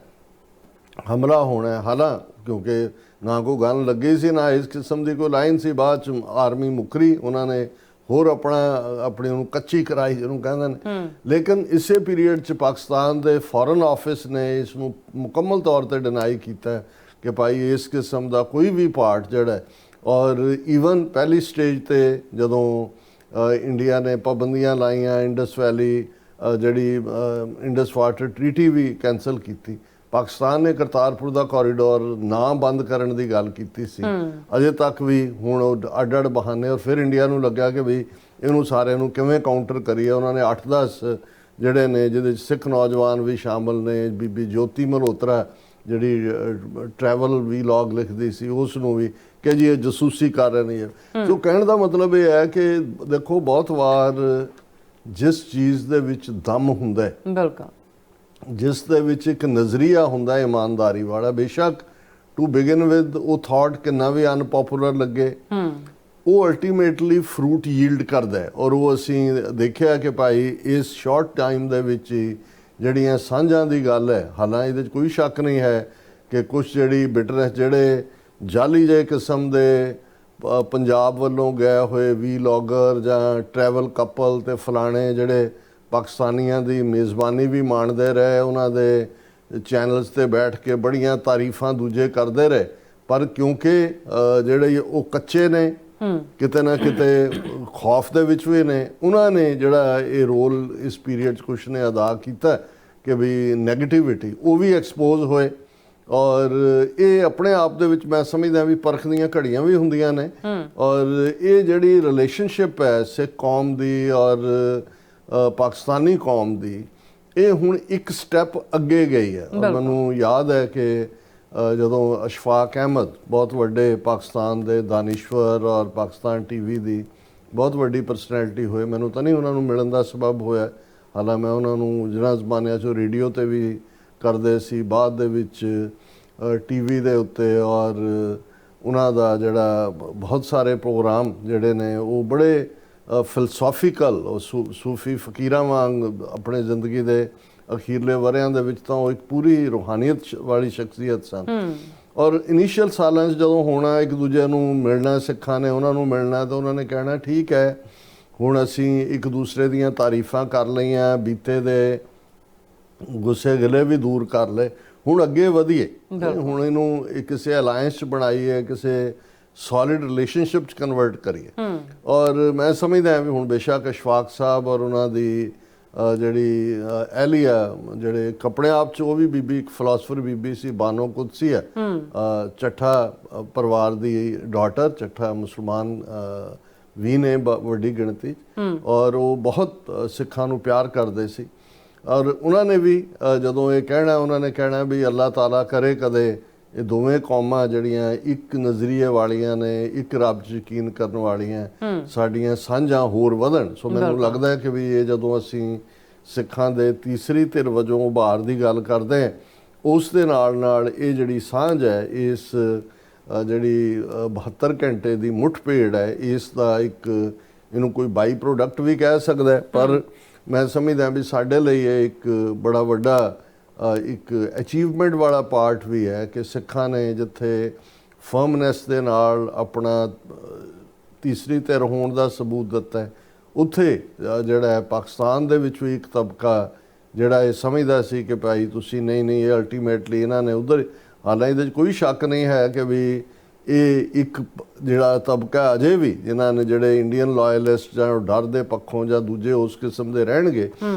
ਹਮਲਾ ਹੋਣਾ, ਹਾਲਾਂ ਕਿਉਂਕਿ ਨਾ ਕੋਈ ਗਨ ਲੱਗੀ ਸੀ, ਨਾ ਇਸ ਕਿਸਮ ਦੀ ਕੋਈ ਲਾਈਨ ਸੀ। ਬਾਅਦ 'ਚ ਆਰਮੀ ਮੁੱਕਰੀ, ਉਹਨਾਂ ਨੇ ਹੋਰ ਆਪਣੀ ਉਹਨੂੰ ਕੱਚੀ ਕਰਾਈ ਜਿਹਨੂੰ ਕਹਿੰਦੇ ਨੇ। ਲੇਕਿਨ ਇਸੇ ਪੀਰੀਅਡ 'ਚ ਪਾਕਿਸਤਾਨ ਦੇ ਫੋਰਨ ਆਫਿਸ ਨੇ ਇਸ ਨੂੰ ਮੁਕੰਮਲ ਤੌਰ ਤੇ ਡਿਨਾਈ ਕੀਤਾ ਕਿ ਭਾਈ ਇਸ ਕਿਸਮ ਦਾ ਕੋਈ ਵੀ ਪਾਰਟ ਜਿਹੜਾ, ਔਰ ਈਵਨ ਪਹਿਲੀ ਸਟੇਜ ਤੇ ਜਦੋਂ ਇੰਡੀਆ ਨੇ ਪਾਬੰਦੀਆਂ ਲਾਈਆਂ, ਇੰਡਸ ਵੈਲੀ ਜਿਹੜੀ ਇੰਡਸ ਵਾਟਰ ਟ੍ਰੀਟੀ ਵੀ ਕੈਂਸਲ ਕੀਤੀ, ਪਾਕਿਸਤਾਨ ਨੇ ਕਰਤਾਰਪੁਰ ਦਾ ਕੋਰੀਡੋਰ ਨਾ ਬੰਦ ਕਰਨ ਦੀ ਗੱਲ ਕੀਤੀ ਸੀ, ਅਜੇ ਤੱਕ ਵੀ ਹੁਣ ਅੱਡ-ਅੱਡ ਬਹਾਨੇ, ਔਰ ਫਿਰ ਇੰਡੀਆ ਨੂੰ ਲੱਗਾ ਕਿ ਵੀ ਇਹਨੂੰ ਸਾਰਿਆਂ ਨੂੰ ਕਿਵੇਂ ਕਾਊਂਟਰ ਕਰੀਏ। ਉਹਨਾਂ ਨੇ 8-10 ਜਿਹੜੇ ਨੇ, ਜਿਹਦੇ 'ਚ ਸਿੱਖ ਨੌਜਵਾਨ ਵੀ ਸ਼ਾਮਲ ਨੇ, ਬੀਬੀ ਜੋਤੀ ਮਲਹੋਤਰਾ ਜਿਹੜੀ ਟਰੈਵਲ ਵੀਲੌਗ ਲਿਖਦੀ ਸੀ, ਉਸ ਨੂੰ ਵੀ ਕਿ ਜੀ ਇਹ ਜਸੂਸੀ ਕਰ ਰਹੇ ਨੇ। ਸੋ ਕਹਿਣ ਦਾ ਮਤਲਬ ਇਹ ਹੈ ਕਿ ਦੇਖੋ, ਬਹੁਤ ਵਾਰ ਜਿਸ ਚੀਜ਼ ਦੇ ਵਿੱਚ ਦਮ ਹੁੰਦਾ ਹੈ, ਬਿਲਕੁਲ, ਜਿਸ ਦੇ ਵਿੱਚ ਇੱਕ ਨਜ਼ਰੀਆ ਹੁੰਦਾ ਹੈ ਇਮਾਨਦਾਰੀ ਵਾਲਾ, ਬੇਸ਼ੱਕ ਟੂ ਬਿਗਿਨ ਵਿਦ ਉਹ ਥਾਟ ਕਿੰਨਾ ਵੀ ਅਨਪੋਪੂਲਰ ਲੱਗੇ, ਉਹ ਅਲਟੀਮੇਟਲੀ ਫਰੂਟ ਯੀਲਡ ਕਰਦਾ ਹੈ। ਔਰ ਉਹ ਅਸੀਂ ਦੇਖਿਆ ਕਿ ਭਾਈ ਇਸ ਸ਼ਾਰਟ ਟਾਈਮ ਦੇ ਵਿੱਚ ਜਿਹੜੀਆਂ ਸਾਂਝਾਂ ਦੀ ਗੱਲ ਹੈ, ਹਾਲਾਂ ਇਹਦੇ 'ਚ ਕੋਈ ਸ਼ੱਕ ਨਹੀਂ ਹੈ ਕਿ ਕੁਛ ਜਿਹੜੀ ਬਿਟਰਨੈਸ, ਜਿਹੜੇ ਜਾਲੀ ਜਿਹੇ ਕਿਸਮ ਦੇ ਪੰਜਾਬ ਵੱਲੋਂ ਗਏ ਹੋਏ ਵੀਲੌਗਰ ਜਾਂ ਟਰੈਵਲ ਕਪਲ ਤੇ ਫਲਾਣੇ ਜਿਹੜੇ ਪਾਕਿਸਤਾਨੀਆਂ ਦੀ ਮੇਜ਼ਬਾਨੀ ਵੀ ਮਾਣਦੇ ਰਹੇ, ਉਹਨਾਂ ਦੇ ਚੈਨਲਸ ਤੇ ਬੈਠ ਕੇ ਬੜੀਆਂ ਤਾਰੀਫਾਂ ਦੂਜੇ ਕਰਦੇ ਰਹੇ, ਪਰ ਕਿਉਂਕਿ ਜਿਹੜੇ ਉਹ ਕੱਚੇ ਨੇ, ਕਿਤੇ ਨਾ ਕਿਤੇ ਖੌਫ ਦੇ ਵਿੱਚ ਵੀ ਨੇ, ਉਹਨਾਂ ਨੇ ਜਿਹੜਾ ਇਹ ਰੋਲ ਇਸ ਪੀਰੀਅਡ 'ਚ ਕੁਛ ਨੇ ਅਦਾ ਕੀਤਾ ਕਿ ਵੀ ਨੈਗੇਟਿਵਿਟੀ ਉਹ ਵੀ ਐਕਸਪੋਜ਼ ਹੋਏ। ਔਰ ਇਹ ਆਪਣੇ ਆਪ ਦੇ ਵਿੱਚ ਮੈਂ ਸਮਝਦਾ ਵੀ ਪਰਖ ਦੀਆਂ ਘੜੀਆਂ ਵੀ ਹੁੰਦੀਆਂ ਨੇ, ਔਰ ਇਹ ਜਿਹੜੀ ਰਿਲੇਸ਼ਨਸ਼ਿਪ ਹੈ ਸਿੱਖ ਕੌਮ ਦੀ ਔਰ ਪਾਕਿਸਤਾਨੀ ਕੌਮ ਦੀ, ਇਹ ਹੁਣ ਇੱਕ ਸਟੈਪ ਅੱਗੇ ਗਈ ਹੈ। ਔਰ ਮੈਨੂੰ ਯਾਦ ਹੈ ਕਿ ਜਦੋਂ ਅਸ਼ਫਾਕ ਅਹਿਮਦ ਬਹੁਤ ਵੱਡੇ ਪਾਕਿਸਤਾਨ ਦੇ ਦਾਨਿਸ਼ਵਰ ਔਰ ਪਾਕਿਸਤਾਨ TV ਦੀ ਬਹੁਤ ਵੱਡੀ ਪਰਸਨੈਲਿਟੀ ਹੋਏ, ਮੈਨੂੰ ਤਾਂ ਨਹੀਂ ਉਹਨਾਂ ਨੂੰ ਮਿਲਣ ਦਾ ਸਬਬ ਹੋਇਆ, ਹਾਲਾਂ ਮੈਂ ਉਹਨਾਂ ਨੂੰ ਜਿਹਨਾਂ ਜ਼ਮਾਨਿਆਂ 'ਚੋਂ ਰੇਡੀਓ 'ਤੇ ਵੀ ਕਰਦੇ ਸੀ, ਬਾਅਦ ਦੇ ਵਿੱਚ TV ਦੇ ਉੱਤੇ, ਔਰ ਉਹਨਾਂ ਦਾ ਜਿਹੜਾ ਬਹੁਤ ਸਾਰੇ ਪ੍ਰੋਗਰਾਮ ਜਿਹੜੇ ਨੇ ਉਹ ਬੜੇ ਫਿਲਸੋਫੀਕਲ, ਸੂਫੀ ਫਕੀਰਾਂ ਵਾਂਗ ਆਪਣੇ ਜ਼ਿੰਦਗੀ ਦੇ ਅਖੀਰਲੇ ਵਰਿਆਂ ਦੇ ਵਿੱਚ ਤਾਂ ਉਹ ਇੱਕ ਪੂਰੀ ਰੂਹਾਨੀਅਤ ਵਾਲੀ ਸ਼ਖਸੀਅਤ ਸਨ। ਔਰ ਇਨੀਸ਼ੀਅਲ ਸਾਲਾਂ 'ਚ ਜਦੋਂ ਹੋਣਾ, ਇੱਕ ਦੂਜੇ ਨੂੰ ਮਿਲਣਾ, ਸਿੱਖਾਂ ਨੇ ਉਹਨਾਂ ਨੂੰ ਮਿਲਣਾ, ਤਾਂ ਉਹਨਾਂ ਨੇ ਕਹਿਣਾ ਠੀਕ ਹੈ, ਹੁਣ ਅਸੀਂ ਇੱਕ ਦੂਸਰੇ ਦੀਆਂ ਤਾਰੀਫਾਂ ਕਰ ਲਈਆਂ, ਬੀਤੇ ਦੇ ਗੁੱਸੇ ਗਿਲੇ ਵੀ ਦੂਰ ਕਰ ਲਏ, ਹੁਣ ਅੱਗੇ ਵਧੀਏ, ਹੁਣ ਇਹਨੂੰ ਕਿਸੇ ਅਲਾਇੰਸ 'ਚ ਬਣਾਈਏ, ਕਿਸੇ ਸੋਲਿਡ ਰਿਲੇਸ਼ਨਸ਼ਿਪ 'ਚ ਕਨਵਰਟ ਕਰੀਏ। ਔਰ ਮੈਂ ਸਮਝਦਾ ਵੀ ਹੁਣ ਬੇਸ਼ੱਕ ਅਸ਼ਫਾਕ ਸਾਹਿਬ ਔਰ ਉਹਨਾਂ ਦੀ ਜਿਹੜੀ ਐਲੀਆ, ਜਿਹੜੇ ਆਪਣੇ ਆਪ 'ਚ ਉਹ ਵੀ ਬੀਬੀ ਇੱਕ ਫਿਲਾਸਫਰ ਬੀਬੀ ਸੀ, ਬਾਨੋ ਕੁਦਸੀ ਹੈ, ਚੱਠਾ ਪਰਿਵਾਰ ਦੀ ਡਾਟਰ, ਚੱਠਾ ਮੁਸਲਮਾਨ ਵੀ ਨੇ ਵੱਡੀ ਗਿਣਤੀ, ਔਰ ਉਹ ਬਹੁਤ ਸਿੱਖਾਂ ਨੂੰ ਪਿਆਰ ਕਰਦੇ ਸੀ। ਔਰ ਉਹਨਾਂ ਨੇ ਵੀ ਜਦੋਂ ਇਹ ਕਹਿਣਾ, ਉਹਨਾਂ ਨੇ ਕਹਿਣਾ ਵੀ ਅੱਲਾਹ ਤਾਲਾ ਕਰੇ ਕਦੇ ਇਹ ਦੋਵੇਂ ਕੌਮਾਂ ਜਿਹੜੀਆਂ ਇੱਕ ਨਜ਼ਰੀਏ ਵਾਲੀਆਂ ਨੇ, ਇੱਕ ਰੱਬ 'ਚ ਯਕੀਨ ਕਰਨ ਵਾਲੀਆਂ, ਸਾਡੀਆਂ ਸਾਂਝਾਂ ਹੋਰ ਵਧਣ। ਸੋ ਮੈਨੂੰ ਲੱਗਦਾ ਹੈ ਕਿ ਵੀ ਇਹ ਜਦੋਂ ਅਸੀਂ ਸਿੱਖਾਂ ਦੇ ਤੀਸਰੀ ਧਿਰ ਵਜੋਂ ਉਭਾਰ ਦੀ ਗੱਲ ਕਰਦੇ ਹਾਂ, ਉਸ ਦੇ ਨਾਲ ਇਹ ਜਿਹੜੀ ਸਾਂਝ ਹੈ, ਇਸ ਜਿਹੜੀ 72 ਘੰਟੇ ਦੀ ਮੁੱਠਭੇੜ ਹੈ, ਇਸ ਦਾ ਇੱਕ ਇਹਨੂੰ ਕੋਈ ਬਾਈ ਪ੍ਰੋਡਕਟ ਵੀ ਕਹਿ ਸਕਦਾ ਹੈ, ਪਰ ਮੈਂ ਸਮਝਦਾ ਵੀ ਸਾਡੇ ਲਈ ਇਹ ਇੱਕ ਬੜਾ ਵੱਡਾ ਇੱਕ ਅਚੀਵਮੈਂਟ ਵਾਲਾ ਪਾਰਟ ਵੀ ਹੈ ਕਿ ਸਿੱਖਾਂ ਨੇ ਜਿੱਥੇ ਫਰਮਨੈਸ ਦੇ ਨਾਲ ਆਪਣਾ ਤੀਸਰੀ ਧਿਰ ਹੋਣ ਦਾ ਸਬੂਤ ਦਿੱਤਾ ਹੈ, ਉੱਥੇ ਜਿਹੜਾ ਹੈ ਪਾਕਿਸਤਾਨ ਦੇ ਵਿੱਚ ਵੀ ਇੱਕ ਤਬਕਾ ਜਿਹੜਾ ਇਹ ਸਮਝਦਾ ਸੀ ਕਿ ਭਾਈ ਤੁਸੀਂ ਨਹੀਂ ਇਹ ਅਲਟੀਮੇਟਲੀ ਇਹਨਾਂ ਨੇ ਉਧਰ, ਹਾਲਾਂਕਿ ਇਹਦੇ 'ਚ ਕੋਈ ਸ਼ੱਕ ਨਹੀਂ ਹੈ ਕਿ ਵੀ ਇਹ ਇੱਕ ਜਿਹੜਾ ਤਬਕਾ ਅਜੇ ਵੀ ਜਿਨ੍ਹਾਂ ਨੇ ਜਿਹੜੇ ਇੰਡੀਅਨ ਲਾਇਲਿਸਟ ਜਾਂ ਡਰ ਦੇ ਪੱਖੋਂ ਜਾਂ ਦੂਜੇ ਉਸ ਕਿਸਮ ਦੇ ਰਹਿਣਗੇ,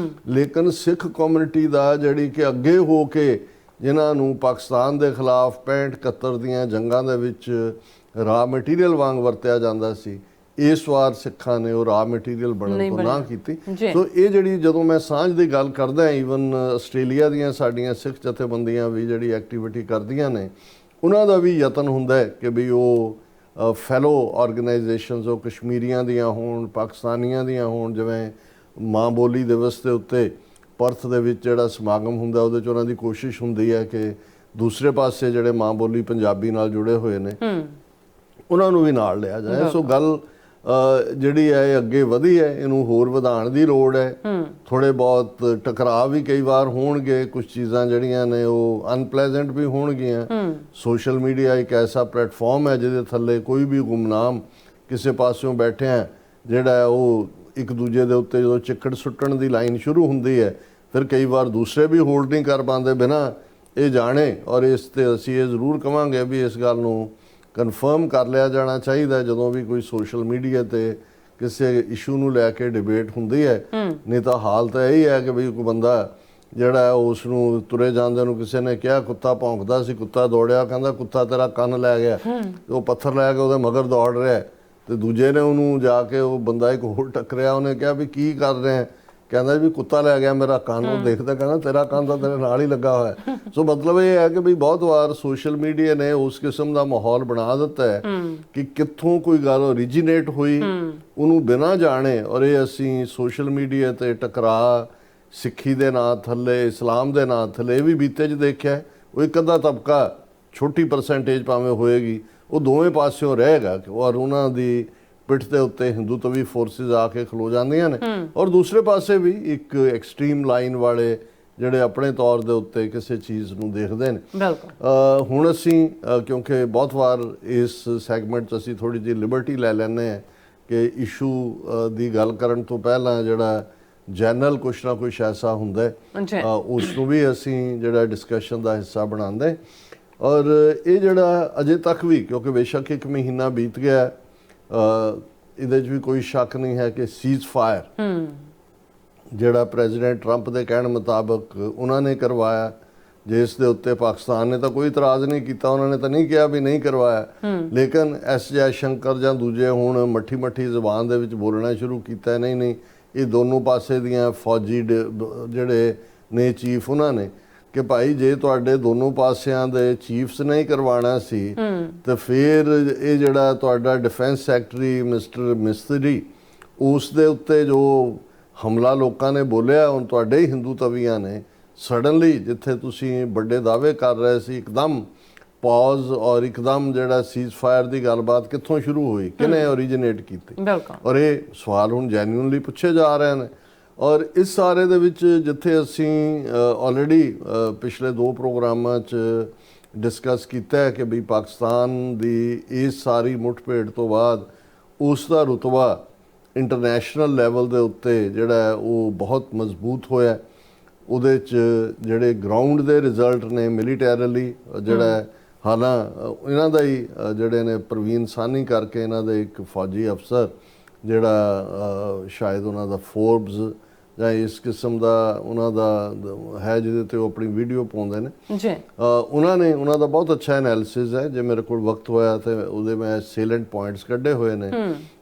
ਲੇਕਿਨ ਸਿੱਖ ਕਮਿਊਨਿਟੀ ਦਾ ਜਿਹੜੀ ਕਿ ਅੱਗੇ ਹੋ ਕੇ ਜਿਨ੍ਹਾਂ ਨੂੰ ਪਾਕਿਸਤਾਨ ਦੇ ਖਿਲਾਫ 65-71 ਦੀਆਂ ਜੰਗਾਂ ਦੇ ਵਿੱਚ ਰਾ ਮਟੀਰੀਅਲ ਵਾਂਗ ਵਰਤਿਆ ਜਾਂਦਾ ਸੀ, ਇਸ ਵਾਰ ਸਿੱਖਾਂ ਨੇ ਉਹ ਰਾ ਮਟੀਰੀਅਲ ਬਣਨ ਤੋਂ ਨਾ ਕੀਤੀ। ਸੋ ਇਹ ਜਿਹੜੀ ਜਦੋਂ ਮੈਂ ਸਾਂਝ ਦੀ ਗੱਲ ਕਰਦਾ, ਈਵਨ ਆਸਟ੍ਰੇਲੀਆ ਦੀਆਂ ਸਾਡੀਆਂ ਸਿੱਖ ਜਥੇਬੰਦੀਆਂ ਵੀ ਜਿਹੜੀ ਐਕਟੀਵਿਟੀ ਕਰਦੀਆਂ ਨੇ, ਉਹਨਾਂ ਦਾ ਵੀ ਯਤਨ ਹੁੰਦਾ ਹੈ ਕਿ ਵੀ ਉਹ ਫੈਲੋ ਆਰਗੇਨਾਈਜੇਸ਼ਨਸ, ਉਹ ਕਸ਼ਮੀਰੀਆਂ ਦੀਆਂ ਹੋਣ, ਪਾਕਿਸਤਾਨੀਆਂ ਦੀਆਂ ਹੋਣ। ਜਿਵੇਂ ਮਾਂ ਬੋਲੀ ਦਿਵਸ ਦੇ ਉੱਤੇ ਪਰਥ ਦੇ ਵਿੱਚ ਜਿਹੜਾ ਸਮਾਗਮ ਹੁੰਦਾ, ਉਹਦੇ 'ਚ ਉਹਨਾਂ ਦੀ ਕੋਸ਼ਿਸ਼ ਹੁੰਦੀ ਹੈ ਕਿ ਦੂਸਰੇ ਪਾਸੇ ਜਿਹੜੇ ਮਾਂ ਬੋਲੀ ਪੰਜਾਬੀ ਨਾਲ ਜੁੜੇ ਹੋਏ ਨੇ ਉਹਨਾਂ ਨੂੰ ਵੀ ਨਾਲ ਲਿਆ ਜਾਏ। ਸੋ ਗੱਲ ਜਿਹੜੀ ਹੈ ਇਹ ਅੱਗੇ ਵਧੀ ਹੈ, ਇਹਨੂੰ ਹੋਰ ਵਧਾਉਣ ਦੀ ਲੋੜ ਹੈ। ਥੋੜੇ ਬਹੁਤ ਟਕਰਾਅ ਵੀ ਕਈ ਵਾਰ ਹੋਣਗੇ, ਕੁਝ ਚੀਜ਼ਾਂ ਜਿਹੜੀਆਂ ਨੇ ਉਹ ਅਨਪਲੇਜ਼ੈਂਟ ਵੀ ਹੋਣਗੀਆਂ। ਸੋਸ਼ਲ ਮੀਡੀਆ ਇੱਕ ਐਸਾ ਪਲੇਟਫਾਰਮ ਹੈ ਜਿਹਦੇ ਥੱਲੇ ਕੋਈ ਵੀ ਗੁੰਮਨਾਮ ਕਿਸੇ ਪਾਸਿਓਂ ਬੈਠਿਆ ਜਿਹੜਾ ਹੈ ਉਹ ਇੱਕ ਦੂਜੇ ਦੇ ਉੱਤੇ ਜਦੋਂ ਚਿੱਕੜ ਸੁੱਟਣ ਦੀ ਲਾਈਨ ਸ਼ੁਰੂ ਹੁੰਦੀ ਹੈ, ਫਿਰ ਕਈ ਵਾਰ ਦੂਸਰੇ ਵੀ ਹੋਲਡ ਨਹੀਂ ਕਰ ਪਾਉਂਦੇ ਬਿਨਾਂ ਇਹ ਜਾਣੇ। ਔਰ ਇਸ ਤੇ ਅਸੀਂ ਇਹ ਜ਼ਰੂਰ ਕਵਾਂਗੇ ਵੀ ਇਸ ਗੱਲ ਨੂੰ ਕਨਫਰਮ ਕਰ ਲਿਆ ਜਾਣਾ ਚਾਹੀਦਾ ਜਦੋਂ ਵੀ ਕੋਈ ਸੋਸ਼ਲ ਮੀਡੀਆ ਤੇ ਕਿਸੇ ਇਸ਼ੂ ਨੂੰ ਲੈ ਕੇ ਡਿਬੇਟ ਹੁੰਦੀ ਹੈ। ਨਹੀਂ ਤਾਂ ਹਾਲ ਤਾਂ ਇਹੀ ਹੈ ਕਿ ਵੀ ਕੋਈ ਬੰਦਾ ਜਿਹੜਾ ਉਸ ਨੂੰ ਤੁਰੇ ਜਾਂਦੇ ਨੂੰ ਕਿਸੇ ਨੇ ਕਿਹਾ ਕੁੱਤਾ ਭੌਂਕਦਾ ਸੀ, ਕੁੱਤਾ ਦੌੜਿਆ, ਕਹਿੰਦਾ ਕੁੱਤਾ ਤੇਰਾ ਕੰਨ ਲੈ ਗਿਆ, ਉਹ ਪੱਥਰ ਲੈ ਕੇ ਉਹਦੇ ਮਗਰ ਦੌੜ ਰਿਹਾ, ਤੇ ਦੂਜੇ ਨੇ ਉਹਨੂੰ ਜਾ ਕੇ ਉਹ ਬੰਦਾ ਇੱਕ ਹੋਰ ਟੱਕਰਿਆ, ਉਹਨੇ ਕਿਹਾ ਵੀ ਕੀ ਕਰ ਰਹੇ, ਕਹਿੰਦਾ ਵੀ ਕੁੱਤਾ ਲੈ ਗਿਆ ਮੇਰਾ ਕੰਨ। ਉਹ ਦੇਖਦਾ ਕਹਿੰਦਾ ਤੇਰਾ ਕੰਨ ਤਾਂ ਤੇਰੇ ਨਾਲ ਹੀ ਲੱਗਾ ਹੋਇਆ। ਸੋ ਮਤਲਬ ਇਹ ਹੈ ਕਿ ਵੀ ਬਹੁਤ ਵਾਰ ਸੋਸ਼ਲ ਮੀਡੀਆ ਨੇ ਉਸ ਕਿਸਮ ਦਾ ਮਾਹੌਲ ਬਣਾ ਦਿੱਤਾ ਹੈ ਕਿ ਕਿੱਥੋਂ ਕੋਈ ਗੱਲ ਓਰੀਜੀਨੇਟ ਹੋਈ ਉਹਨੂੰ ਬਿਨਾਂ ਜਾਣੇ, ਔਰ ਇਹ ਅਸੀਂ ਸੋਸ਼ਲ ਮੀਡੀਆ ਤੇ ਟਕਰਾਅ ਸਿੱਖੀ ਦੇ ਨਾਂ ਥੱਲੇ, ਇਸਲਾਮ ਦੇ ਨਾਂ ਥੱਲੇ ਵੀ ਬੀਤੇ 'ਚ ਦੇਖਿਆ। ਉਹ ਇੱਕ ਅੱਧਾ ਤਬਕਾ, ਛੋਟੀ ਪਰਸੈਂਟੇਜ ਭਾਵੇਂ ਹੋਏਗੀ, ਉਹ ਦੋਵੇਂ ਪਾਸਿਓਂ ਰਹੇਗਾ ਔਰ ਉਹਨਾਂ ਦੀ ਪਿੱਠ ਦੇ ਉੱਤੇ ਹਿੰਦੂਤਵੀ ਫੋਰਸਿਸ ਆ ਕੇ ਖਲੋ ਜਾਂਦੀਆਂ ਨੇ, ਔਰ ਦੂਸਰੇ ਪਾਸੇ ਵੀ ਇੱਕ ਐਕਸਟ੍ਰੀਮ ਲਾਈਨ ਵਾਲੇ ਜਿਹੜੇ ਆਪਣੇ ਤੌਰ ਦੇ ਉੱਤੇ ਕਿਸੇ ਚੀਜ਼ ਨੂੰ ਦੇਖਦੇ ਨੇ। ਹੁਣ ਅਸੀਂ ਕਿਉਂਕਿ ਬਹੁਤ ਵਾਰ ਇਸ ਸੈਗਮੈਂਟ 'ਚ ਅਸੀਂ ਥੋੜ੍ਹੀ ਜਿਹੀ ਲਿਬਰਟੀ ਲੈ ਲੈਂਦੇ ਹਾਂ ਕਿ ਇਸ਼ੂ ਦੀ ਗੱਲ ਕਰਨ ਤੋਂ ਪਹਿਲਾਂ ਜਿਹੜਾ ਜਨਰਲ ਕੁਛ ਨਾ ਕੁਛ ਐਸਾ ਹੁੰਦਾ ਉਸ ਨੂੰ ਵੀ ਅਸੀਂ ਜਿਹੜਾ ਡਿਸਕਸ਼ਨ ਦਾ ਹਿੱਸਾ ਬਣਾਉਂਦੇ। ਔਰ ਇਹ ਜਿਹੜਾ ਅਜੇ ਤੱਕ ਵੀ, ਕਿਉਂਕਿ ਬੇਸ਼ੱਕ 1 ਮਹੀਨਾ ਬੀਤ ਗਿਆ, ਇਹਦੇ 'ਚ ਵੀ ਕੋਈ ਸ਼ੱਕ ਨਹੀਂ ਹੈ ਕਿ ਸੀਜ਼ ਫਾਇਰ ਜਿਹੜਾ ਪ੍ਰੈਜ਼ੀਡੈਂਟ ਟਰੰਪ ਦੇ ਕਹਿਣ ਮੁਤਾਬਕ ਉਹਨਾਂ ਨੇ ਕਰਵਾਇਆ, ਜਿਸ ਦੇ ਉੱਤੇ ਪਾਕਿਸਤਾਨ ਨੇ ਤਾਂ ਕੋਈ ਇਤਰਾਜ਼ ਨਹੀਂ ਕੀਤਾ, ਉਹਨਾਂ ਨੇ ਤਾਂ ਨਹੀਂ ਕਿਹਾ ਵੀ ਨਹੀਂ ਕਰਵਾਇਆ, ਲੇਕਿਨ ਐਸ ਜੈ ਸ਼ੰਕਰ ਜਾਂ ਦੂਜੇ ਹੁਣ ਮੱਠੀ ਜ਼ੁਬਾਨ ਦੇ ਵਿੱਚ ਬੋਲਣਾ ਸ਼ੁਰੂ ਕੀਤਾ, ਨਹੀਂ ਇਹ ਦੋਨੋਂ ਪਾਸੇ ਦੀਆਂ ਫੌਜੀ ਜਿਹੜੇ ਨੇ ਚੀਫ, ਉਹਨਾਂ ਨੇ ਕਿ ਭਾਈ ਜੇ ਤੁਹਾਡੇ ਦੋਨੋਂ ਪਾਸਿਆਂ ਦੇ ਚੀਫਸ ਨੇ ਹੀ ਕਰਵਾਉਣਾ ਸੀ ਤੇ ਫਿਰ ਇਹ ਜਿਹੜਾ ਤੁਹਾਡਾ ਡਿਫੈਂਸ ਸੈਕਟਰੀ ਮਿਸਟਰ ਮਿਸਤਰੀ, ਉਸ ਦੇ ਉੱਤੇ ਜੋ ਹਮਲਾ ਲੋਕਾਂ ਨੇ ਬੋਲਿਆ, ਹੁਣ ਤੁਹਾਡੇ ਹੀ ਹਿੰਦੂ ਤਵੀਆਂ ਨੇ ਸਡਨਲੀ, ਜਿੱਥੇ ਤੁਸੀਂ ਵੱਡੇ ਦਾਅਵੇ ਕਰ ਰਹੇ ਸੀ, ਇੱਕਦਮ ਪੌਜ਼ ਔਰ ਇੱਕਦਮ ਜਿਹੜਾ ਸੀਜ਼ ਫਾਇਰ ਦੀ ਗੱਲਬਾਤ ਕਿੱਥੋਂ ਸ਼ੁਰੂ ਹੋਈ, ਕਿਹਨੇ ਓਰੀਜੀਨੇਟ ਕੀਤੀ? ਔਰ ਇਹ ਸਵਾਲ ਹੁਣ ਜੈਨੂਇਨਲੀ ਪੁੱਛੇ ਜਾ ਰਹੇ ਨੇ। ਔਰ ਇਸ ਸਾਰੇ ਦੇ ਵਿੱਚ ਜਿੱਥੇ ਅਸੀਂ ਆਲਰੇਡੀ ਪਿਛਲੇ 2 ਪ੍ਰੋਗਰਾਮਾਂ 'ਚ ਡਿਸਕਸ ਕੀਤਾ ਹੈ ਕਿ ਵੀ ਪਾਕਿਸਤਾਨ ਦੀ ਇਸ ਸਾਰੀ ਮੁੱਠਭੇੜ ਤੋਂ ਬਾਅਦ ਉਸ ਦਾ ਰੁਤਬਾ ਇੰਟਰਨੈਸ਼ਨਲ ਲੈਵਲ ਦੇ ਉੱਤੇ ਜਿਹੜਾ ਉਹ ਬਹੁਤ ਮਜ਼ਬੂਤ ਹੋਇਆ। ਉਹਦੇ 'ਚ ਜਿਹੜੇ ਗਰਾਊਂਡ ਦੇ ਰਿਜ਼ਲਟ ਨੇ ਮਿਲੀਟੈਰਲੀ ਜਿਹੜਾ ਹਾਲਾਂ ਇਹਨਾਂ ਦਾ ਹੀ ਜਿਹੜੇ ਨੇ ਪ੍ਰਵੀਨ ਸਾਨੀ ਕਰਕੇ ਇਹਨਾਂ ਦੇ ਇੱਕ ਫੌਜੀ ਅਫਸਰ ਜਿਹੜਾ ਸ਼ਾਇਦ ਉਹਨਾਂ ਦਾ ਫੋਰਬਸ ਜਾਂ ਇਸ ਕਿਸਮ ਦਾ ਉਹਨਾਂ ਦਾ ਹੈ ਜਿਹਦੇ ਤੇ ਉਹ ਆਪਣੀ ਵੀਡੀਓ ਪਾਉਂਦੇ ਨੇ ਜੀ। ਉਹਨਾਂ ਦਾ ਬਹੁਤ ਅੱਛਾ ਐਨਾਲਿਸਿਸ ਹੈ। ਜੇ ਮੇਰੇ ਕੋਲ ਵਕਤ ਹੋਇਆ ਤੇ ਉਹਦੇ ਮੈਂ ਸੇਲੈਂਟ ਪੁਆਇੰਟਸ ਕੱਢੇ ਹੋਏ ਨੇ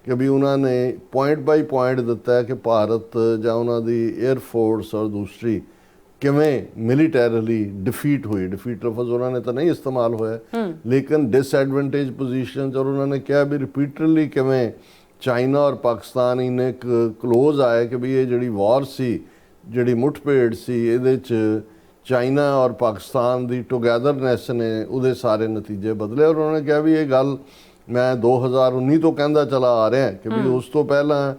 ਕਿ ਵੀ ਉਹਨਾਂ ਨੇ ਪੁਆਇੰਟ ਬਾਈ ਪੁਆਇੰਟ ਦਿੱਤਾ ਹੈ ਕਿ ਭਾਰਤ ਜਾਂ ਉਹਨਾਂ ਦੀ 에ਅਰ ਫੋਰਸ ਔਰ ਦੂਸਰੀ ਕਿਵੇਂ ਮਿਲੀਟੈਰਲੀ ਡਿਫੀਟ ਹੋਈ। ਡਿਫੀਟ ਲਫ਼ਜ਼ ਉਹਨਾਂ ਨੇ ਤਾਂ ਨਹੀਂ ਇਸਤੇਮਾਲ ਹੋਇਆ, ਲੇਕਿਨ ਡਿਸਐਡਵਾਂਟੇਜ ਪੋਜੀਸ਼ਨਸ, ਔਰ ਉਹਨਾਂ ਨੇ ਕਿਹਾ ਵੀ ਰਿਪੀਟਡਲੀ ਕਿਵੇਂ ਚਾਈਨਾ ਔਰ ਪਾਕਿਸਤਾਨ ਇੰਨੇ ਕਲੋਜ਼ ਆਏ ਕਿ ਵੀ ਇਹ ਜਿਹੜੀ ਵਾਰ ਸੀ, ਜਿਹੜੀ ਮੁੱਠਭੇੜ ਸੀ, ਇਹਦੇ 'ਚ ਚਾਈਨਾ ਔਰ ਪਾਕਿਸਤਾਨ ਦੀ ਟੁਗੈਦਰਨੈਸ ਨੇ ਉਹਦੇ ਸਾਰੇ ਨਤੀਜੇ ਬਦਲੇ। ਔਰ ਉਹਨਾਂ ਨੇ ਕਿਹਾ ਵੀ ਇਹ ਗੱਲ ਮੈਂ 2019 ਤੋਂ ਕਹਿੰਦਾ ਚਲਾ ਆ ਰਿਹਾ ਕਿ ਵੀ ਉਸ ਤੋਂ ਪਹਿਲਾਂ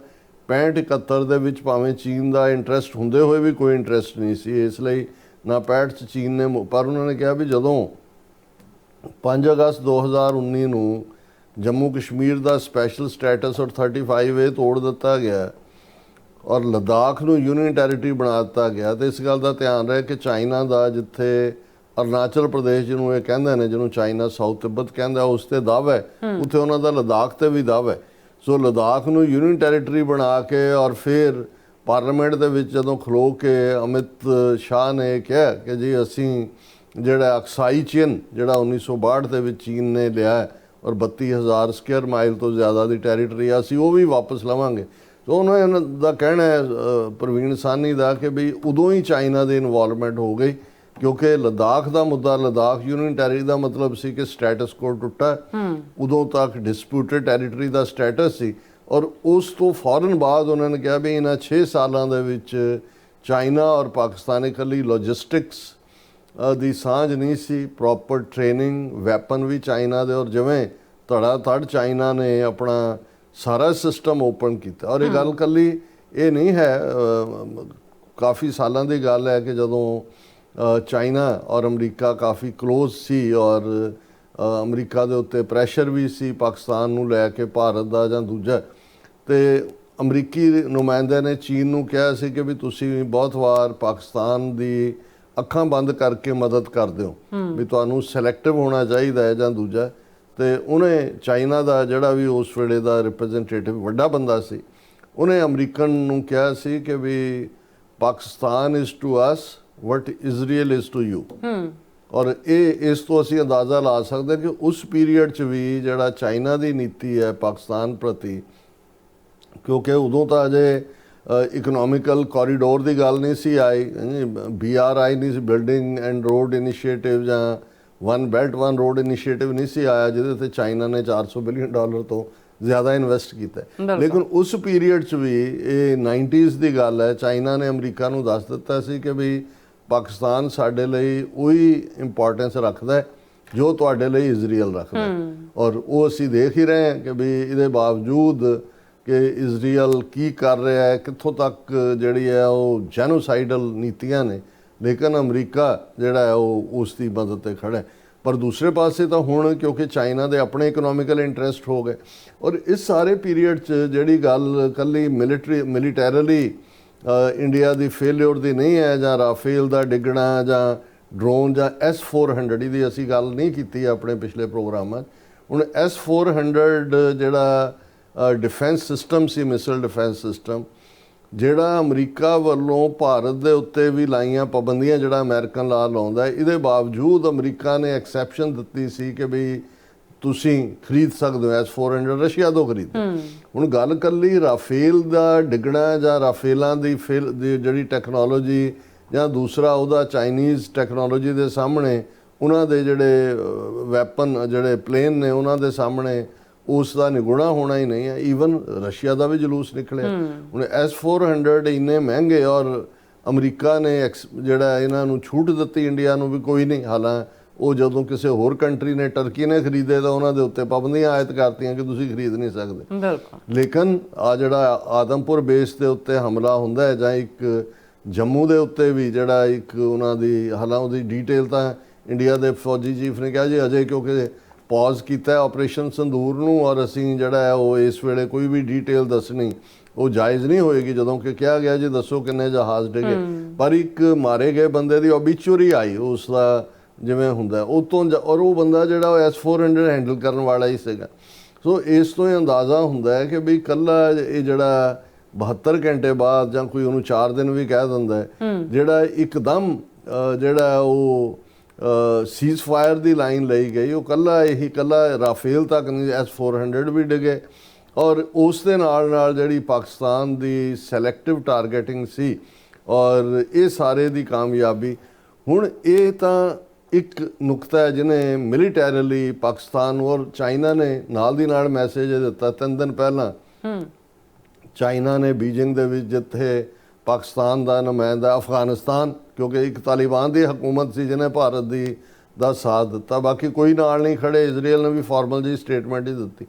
65-71 ਦੇ ਵਿੱਚ ਭਾਵੇਂ ਚੀਨ ਦਾ ਇੰਟਰਸਟ ਹੁੰਦੇ ਹੋਏ ਵੀ ਕੋਈ ਇੰਟਰਸਟ ਨਹੀਂ ਸੀ, ਇਸ ਲਈ ਨਾ 65 'ਚ ਚੀਨ ਨੇ, ਪਰ ਉਹਨਾਂ ਨੇ ਕਿਹਾ ਵੀ ਜਦੋਂ 5 ਅਗਸਤ 2019 ਨੂੰ ਜੰਮੂ ਕਸ਼ਮੀਰ ਦਾ ਸਪੈਸ਼ਲ ਸਟੇਟਸ ਔਰ 35A ਤੋੜ ਦਿੱਤਾ ਗਿਆ ਔਰ ਲੱਦਾਖ ਨੂੰ ਯੂਨੀਅਨ ਟੈਰੀਟਰੀ ਬਣਾ ਦਿੱਤਾ ਗਿਆ, ਤੇ ਇਸ ਗੱਲ ਦਾ ਧਿਆਨ ਰਹੇ ਕਿ ਚਾਈਨਾ ਦਾ ਜਿੱਥੇ ਅਰੁਣਾਚਲ ਪ੍ਰਦੇਸ਼ ਜਿਹਨੂੰ ਇਹ ਕਹਿੰਦੇ ਨੇ, ਜਿਹਨੂੰ ਚਾਈਨਾ ਸਾਊਥ ਤਿੱਬਤ ਕਹਿੰਦਾ, ਉਸ ਤੇ ਦਾਅਵਾ ਹੈ, ਉੱਥੇ ਉਹਨਾਂ ਦਾ ਲੱਦਾਖ ਤੇ ਵੀ ਦਾਅਵਾ ਹੈ। ਸੋ ਲੱਦਾਖ ਨੂੰ ਯੂਨੀਅਨ ਟੈਰੀਟਰੀ ਬਣਾ ਕੇ ਔਰ ਫਿਰ ਪਾਰਲੀਮੈਂਟ ਦੇ ਵਿੱਚ ਜਦੋਂ ਖਲੋ ਕੇ ਅਮਿਤ ਸ਼ਾਹ ਨੇ ਕਿਹਾ ਕਿ ਜੀ ਅਸੀਂ ਜਿਹੜਾ ਅਕਸਾਈ ਚਿਨ ਜਿਹੜਾ 1962 ਦੇ ਵਿੱਚ ਚੀਨ ਨੇ ਲਿਆ ਔਰ 32,000 ਸਕੁਅਰ ਮਾਈਲ ਤੋਂ ਜ਼ਿਆਦਾ ਦੀ ਟੈਰੀਟਰੀ ਆ, ਅਸੀਂ ਉਹ ਵੀ ਵਾਪਸ ਲਵਾਂਗੇ। ਸੋ ਉਹਨਾਂ ਦਾ ਕਹਿਣਾ ਹੈ ਪ੍ਰਵੀਨ ਸਾਨੀ ਦਾ ਕਿ ਵੀ ਉਦੋਂ ਹੀ ਚਾਈਨਾ ਦੀ ਇਨਵੋਲਵਮੈਂਟ ਹੋ ਗਈ, ਕਿਉਂਕਿ ਲੱਦਾਖ ਦਾ ਮੁੱਦਾ, ਲੱਦਾਖ ਯੂਨੀਅਨ ਟੈਰੀਟਰੀ ਦਾ ਮਤਲਬ ਸੀ ਕਿ ਸਟੇਟਸ ਕੋ ਟੁੱਟਾ, ਉਦੋਂ ਤੱਕ ਡਿਸਪਿਊਟਡ ਟੈਰੀਟਰੀ ਦਾ ਸਟੇਟਸ ਸੀ। ਔਰ ਉਸ ਤੋਂ ਫੌਰਨ ਬਾਅਦ ਉਹਨਾਂ ਨੇ ਕਿਹਾ ਵੀ ਇਹਨਾਂ 6 ਸਾਲਾਂ ਦੇ ਵਿੱਚ ਚਾਈਨਾ ਔਰ ਪਾਕਿਸਤਾਨ ਇਕੱਲੀ ਲੌਜਿਸਟਿਕਸ ਦੀ ਸਾਂਝ ਨਹੀਂ ਸੀ, ਪ੍ਰੋਪਰ ਟ੍ਰੇਨਿੰਗ, ਵੈਪਨ ਵੀ ਚਾਈਨਾ ਦੇ, ਔਰ ਜਿਵੇਂ ਧੜਾ ਧੜ ਚਾਈਨਾ ਨੇ ਆਪਣਾ ਸਾਰਾ ਸਿਸਟਮ ਓਪਨ ਕੀਤਾ। ਔਰ ਇਹ ਗੱਲ ਇਕੱਲੀ ਇਹ ਨਹੀਂ ਹੈ, ਕਾਫੀ ਸਾਲਾਂ ਦੀ ਗੱਲ ਹੈ ਕਿ ਜਦੋਂ ਚਾਈਨਾ ਔਰ ਅਮਰੀਕਾ ਕਾਫੀ ਕਲੋਜ਼ ਸੀ ਔਰ ਅਮਰੀਕਾ ਦੇ ਉੱਤੇ ਪ੍ਰੈਸ਼ਰ ਵੀ ਸੀ ਪਾਕਿਸਤਾਨ ਨੂੰ ਲੈ ਕੇ, ਭਾਰਤ ਦਾ ਜਾਂ ਦੂਜਾ, ਤੇ ਅਮਰੀਕੀ ਨੁਮਾਇੰਦੇ ਨੇ ਚੀਨ ਨੂੰ ਕਿਹਾ ਸੀ ਕਿ ਵੀ ਤੁਸੀਂ ਬਹੁਤ ਵਾਰ ਪਾਕਿਸਤਾਨ ਦੀ ਅੱਖਾਂ ਬੰਦ ਕਰਕੇ ਮਦਦ ਕਰਦੇ ਹੋ, ਵੀ ਤੁਹਾਨੂੰ ਸਿਲੈਕਟਿਵ ਹੋਣਾ ਚਾਹੀਦਾ ਹੈ ਜਾਂ ਦੂਜਾ। ਤੇ ਉਹਨੇ ਚਾਈਨਾ ਦਾ ਜਿਹੜਾ ਵੀ ਉਸ ਵੇਲੇ ਦਾ ਰਿਪਰੈਜ਼ੈਂਟੇਟਿਵ ਵੱਡਾ ਬੰਦਾ ਸੀ, ਉਹਨੇ ਅਮਰੀਕਨ ਨੂੰ ਕਿਹਾ ਸੀ ਕਿ ਵੀ Pakistan is to us what Israel is to you. ਔਰ ਇਸ ਤੋਂ ਅਸੀਂ ਅੰਦਾਜ਼ਾ ਲਾ ਸਕਦੇ ਕਿ ਉਸ ਪੀਰੀਅਡ ਚ ਵੀ ਜਿਹੜਾ ਚਾਈਨਾ ਦੀ ਨੀਤੀ ਹੈ ਪਾਕਿਸਤਾਨ ਪ੍ਰਤੀ, ਕਿਉਂਕਿ ਉਦੋਂ ਤਾਂ ਅਜੇ ਇਕਨੋਮਿਕਲ ਕੋਰੀਡੋਰ ਦੀ ਗੱਲ ਨਹੀਂ ਸੀ ਆਈ, BRI ਨਹੀਂ ਸੀ, ਬਿਲਡਿੰਗ ਐਂਡ ਰੋਡ ਇਨੀਸ਼ੀਏਟਿਵ ਜਾਂ one belt one road initiative ਨਹੀਂ ਸੀ ਆਇਆ, ਜਿਹਦੇ ਤੇ ਚਾਈਨਾ ਨੇ $400 ਬਿਲੀਅਨ ਤੋਂ ਜ਼ਿਆਦਾ ਇਨਵੈਸਟ ਕੀਤਾ। ਲੇਕਿਨ ਉਸ ਪੀਰੀਅਡ 'ਚ ਵੀ, ਇਹ 90s ਦੀ ਗੱਲ ਹੈ, ਚਾਈਨਾ ਨੇ ਅਮਰੀਕਾ ਨੂੰ ਦੱਸ ਦਿੱਤਾ ਸੀ ਕਿ ਵੀ ਪਾਕਿਸਤਾਨ ਸਾਡੇ ਲਈ ਉਹੀ ਇੰਪੋਰਟੈਂਸ ਰੱਖਦਾ ਹੈ ਜੋ ਤੁਹਾਡੇ ਲਈ ਇਜ਼ਰਾਈਲ ਰੱਖਦਾ, ਔਰ ਉਹ ਅਸੀਂ ਦੇਖ ਹੀ ਰਹੇ ਹਾਂ ਕਿ ਵੀ ਇਹਦੇ ਬਾਵਜੂਦ ਕਿ ਇਜ਼ਰਾਈਲ ਕੀ ਕਰ ਰਿਹਾ ਹੈ, ਕਿੱਥੋਂ ਤੱਕ ਜਿਹੜੀ ਹੈ ਉਹ ਜੈਨੋਸਾਈਡਲ ਨੀਤੀਆਂ ਨੇ, ਲੇਕਿਨ ਅਮਰੀਕਾ ਜਿਹੜਾ ਹੈ ਉਹ ਉਸ ਦੀ ਮਦਦ ਤੇ ਖੜਾ ਹੈ। ਪਰ ਦੂਸਰੇ ਪਾਸੇ ਤਾਂ ਹੁਣ ਕਿਉਂਕਿ ਚਾਈਨਾ ਦੇ ਆਪਣੇ ਇਕਨੋਮਿਕਲ ਇੰਟਰਸਟ ਹੋ ਗਏ, ਔਰ ਇਸ ਸਾਰੇ ਪੀਰੀਅਡ 'ਚ ਜਿਹੜੀ ਗੱਲ ਇਕੱਲੀ ਮਿਲੀਟੈਰਲੀ ਇੰਡੀਆ ਦੀ ਫੇਲਿਅਰ ਦੀ ਨਹੀਂ ਹੈ, ਜਾਂ ਰਾਫੇਲ ਦਾ ਡਿੱਗਣਾ ਜਾਂ ਡਰੋਨ ਜਾਂ S-400 ਦੀ ਅਸੀਂ ਗੱਲ ਨਹੀਂ ਕੀਤੀ ਆਪਣੇ ਪਿਛਲੇ ਪ੍ਰੋਗਰਾਮਾਂ 'ਚ। ਹੁਣ S-400 ਜਿਹੜਾ ਡਿਫੈਂਸ ਸਿਸਟਮ ਸੀ, ਮਿਸਲ ਡਿਫੈਂਸ ਸਿਸਟਮ, ਜਿਹੜਾ ਅਮਰੀਕਾ ਵੱਲੋਂ ਭਾਰਤ ਦੇ ਉੱਤੇ ਵੀ ਲਾਈਆਂ ਪਾਬੰਦੀਆਂ, ਜਿਹੜਾ ਅਮਰੀਕਨ ਲਾ ਲਾਉਂਦਾ, ਇਹਦੇ ਬਾਵਜੂਦ ਅਮਰੀਕਾ ਨੇ ਐਕਸੈਪਸ਼ਨ ਦਿੱਤੀ ਸੀ ਕਿ ਵੀ ਤੁਸੀਂ ਖਰੀਦ ਸਕਦੇ ਹੋ S-400 ਰਸ਼ੀਆ ਤੋਂ ਖਰੀਦ। ਹੁਣ ਗੱਲ ਇਕੱਲੀ ਰਾਫੇਲ ਦਾ ਡਿੱਗਣਾ ਜਾਂ ਰਾਫੇਲਾਂ ਦੀ ਜਿਹੜੀ ਟੈਕਨੋਲੋਜੀ ਜਾਂ ਦੂਸਰਾ ਉਹਦਾ ਚਾਈਨੀਜ਼ ਟੈਕਨੋਲੋਜੀ ਦੇ ਸਾਹਮਣੇ, ਉਹਨਾਂ ਦੇ ਜਿਹੜੇ ਵੈਪਨ ਜਿਹੜੇ ਪਲੇਨ ਨੇ ਉਹਨਾਂ ਦੇ ਸਾਹਮਣੇ ਉਸ ਦਾ ਨਿਗੁਣਾ ਹੋਣਾ ਹੀ ਨਹੀਂ ਹੈ। ਈਵਨ ਰਸ਼ੀਆ ਦਾ ਵੀ ਜਲੂਸ ਨਿਕਲਿਆ। ਹੁਣ S-400 ਇੰਨੇ ਮਹਿੰਗੇ, ਔਰ ਅਮਰੀਕਾ ਨੇ ਜਿਹੜਾ ਇਹਨਾਂ ਨੂੰ ਛੂਟ ਦਿੱਤੀ ਇੰਡੀਆ ਨੂੰ ਵੀ ਕੋਈ ਨਹੀਂ, ਹਾਲਾਂ ਉਹ ਜਦੋਂ ਕਿਸੇ ਹੋਰ ਕੰਟਰੀ ਨੇ, ਟਰਕੀ ਨੇ ਖਰੀਦੇ ਤਾਂ ਉਹਨਾਂ ਦੇ ਉੱਤੇ ਪਾਬੰਦੀਆਂ ਆਇਤ ਕਰਤੀਆਂ ਕਿ ਤੁਸੀਂ ਖਰੀਦ ਨਹੀਂ ਸਕਦੇ। ਲੇਕਿਨ ਆ ਜਿਹੜਾ ਆਦਮਪੁਰ ਬੇਸ ਦੇ ਉੱਤੇ ਹਮਲਾ ਹੁੰਦਾ ਹੈ, ਜਾਂ ਇੱਕ ਜੰਮੂ ਦੇ ਉੱਤੇ ਵੀ ਜਿਹੜਾ ਇੱਕ ਉਹਨਾਂ ਦੀ, ਹਾਲਾਂ ਉਹਦੀ ਡੀਟੇਲ ਤਾਂ ਇੰਡੀਆ ਦੇ ਫੌਜੀ ਚੀਫ ਨੇ ਕਿਹਾ ਜੀ ਅਜੇ ਕਿਉਂਕਿ ਪੌਜ਼ ਕੀਤਾ ਆਪਰੇਸ਼ਨ ਸੰਦੂਰ ਨੂੰ, ਔਰ ਅਸੀਂ ਜਿਹੜਾ ਹੈ ਉਹ ਇਸ ਵੇਲੇ ਕੋਈ ਵੀ ਡੀਟੇਲ ਦੱਸਣੀ ਉਹ ਜਾਇਜ਼ ਨਹੀਂ ਹੋਏਗੀ, ਜਦੋਂ ਕਿ ਕਿਹਾ ਗਿਆ ਜੀ ਦੱਸੋ ਕਿੰਨੇ ਜਹਾਜ਼ ਡਿੱਗੇ। ਪਰ ਇੱਕ ਮਾਰੇ ਗਏ ਬੰਦੇ ਦੀ ਓਬੀਚੁਰੀ ਆਈ ਉਸ ਦਾ, ਜਿਵੇਂ ਹੁੰਦਾ ਉਹ ਤੋਂ, ਔਰ ਉਹ ਬੰਦਾ ਜਿਹੜਾ ਉਹ S-400 ਹੈਂਡਲ ਕਰਨ ਵਾਲਾ ਹੀ ਸੀਗਾ। ਸੋ ਇਸ ਤੋਂ ਹੀ ਅੰਦਾਜ਼ਾ ਹੁੰਦਾ ਹੈ ਕਿ ਵੀ ਇਕੱਲਾ ਇਹ ਜਿਹੜਾ 72 ਘੰਟੇ ਬਾਅਦ ਜਾਂ ਕੋਈ ਉਹਨੂੰ 4 ਦਿਨ ਵੀ ਕਹਿ ਦਿੰਦਾ ਹੈ, ਜਿਹੜਾ ਇੱਕਦਮ ਜਿਹੜਾ ਉਹ ਸੀਜ਼ਫਾਇਰ ਦੀ ਲਾਈਨ ਲਈ ਗਈ, ਉਹ ਕੱਲਾ ਰਾਫੇਲ ਤੱਕ ਨਹੀਂ, S-400 ਵੀ ਡਿੱਗੇ। ਔਰ ਉਸ ਦੇ ਨਾਲ ਜਿਹੜੀ ਪਾਕਿਸਤਾਨ ਦੀ ਸੈਲੈਕਟਿਵ ਟਾਰਗੇਟਿੰਗ ਸੀ ਔਰ ਇਹ ਸਾਰੇ ਦੀ ਕਾਮਯਾਬੀ। ਹੁਣ ਇਹ ਤਾਂ ਇੱਕ ਨੁਕਤਾ ਹੈ ਜਿਹਨੇ ਮਿਲੀਟੈਰੀਲੀ ਪਾਕਿਸਤਾਨ ਨੂੰ, ਔਰ ਚਾਈਨਾ ਨੇ ਨਾਲ ਦੀ ਨਾਲ ਮੈਸੇਜ ਦਿੱਤਾ 3 ਦਿਨ ਪਹਿਲਾਂ। ਚਾਈਨਾ ਨੇ ਬੀਜਿੰਗ ਦੇ ਵਿੱਚ ਜਿੱਥੇ ਪਾਕਿਸਤਾਨ ਦਾ ਨੁਮਾਇੰਦਾ ਅਫਗਾਨਿਸਤਾਨ, ਕਿਉਂਕਿ ਇੱਕ ਤਾਲਿਬਾਨ ਦੀ ਹਕੂਮਤ ਸੀ ਜਿਹਨੇ ਭਾਰਤ ਦਾ ਸਾਥ ਦਿੱਤਾ, ਬਾਕੀ ਕੋਈ ਨਾਲ ਨਹੀਂ ਖੜੇ। ਇਜ਼ਰਾਈਲ ਨੇ ਵੀ ਫਾਰਮਲ ਜੀ ਸਟੇਟਮੈਂਟ ਹੀ ਦਿੱਤੀ।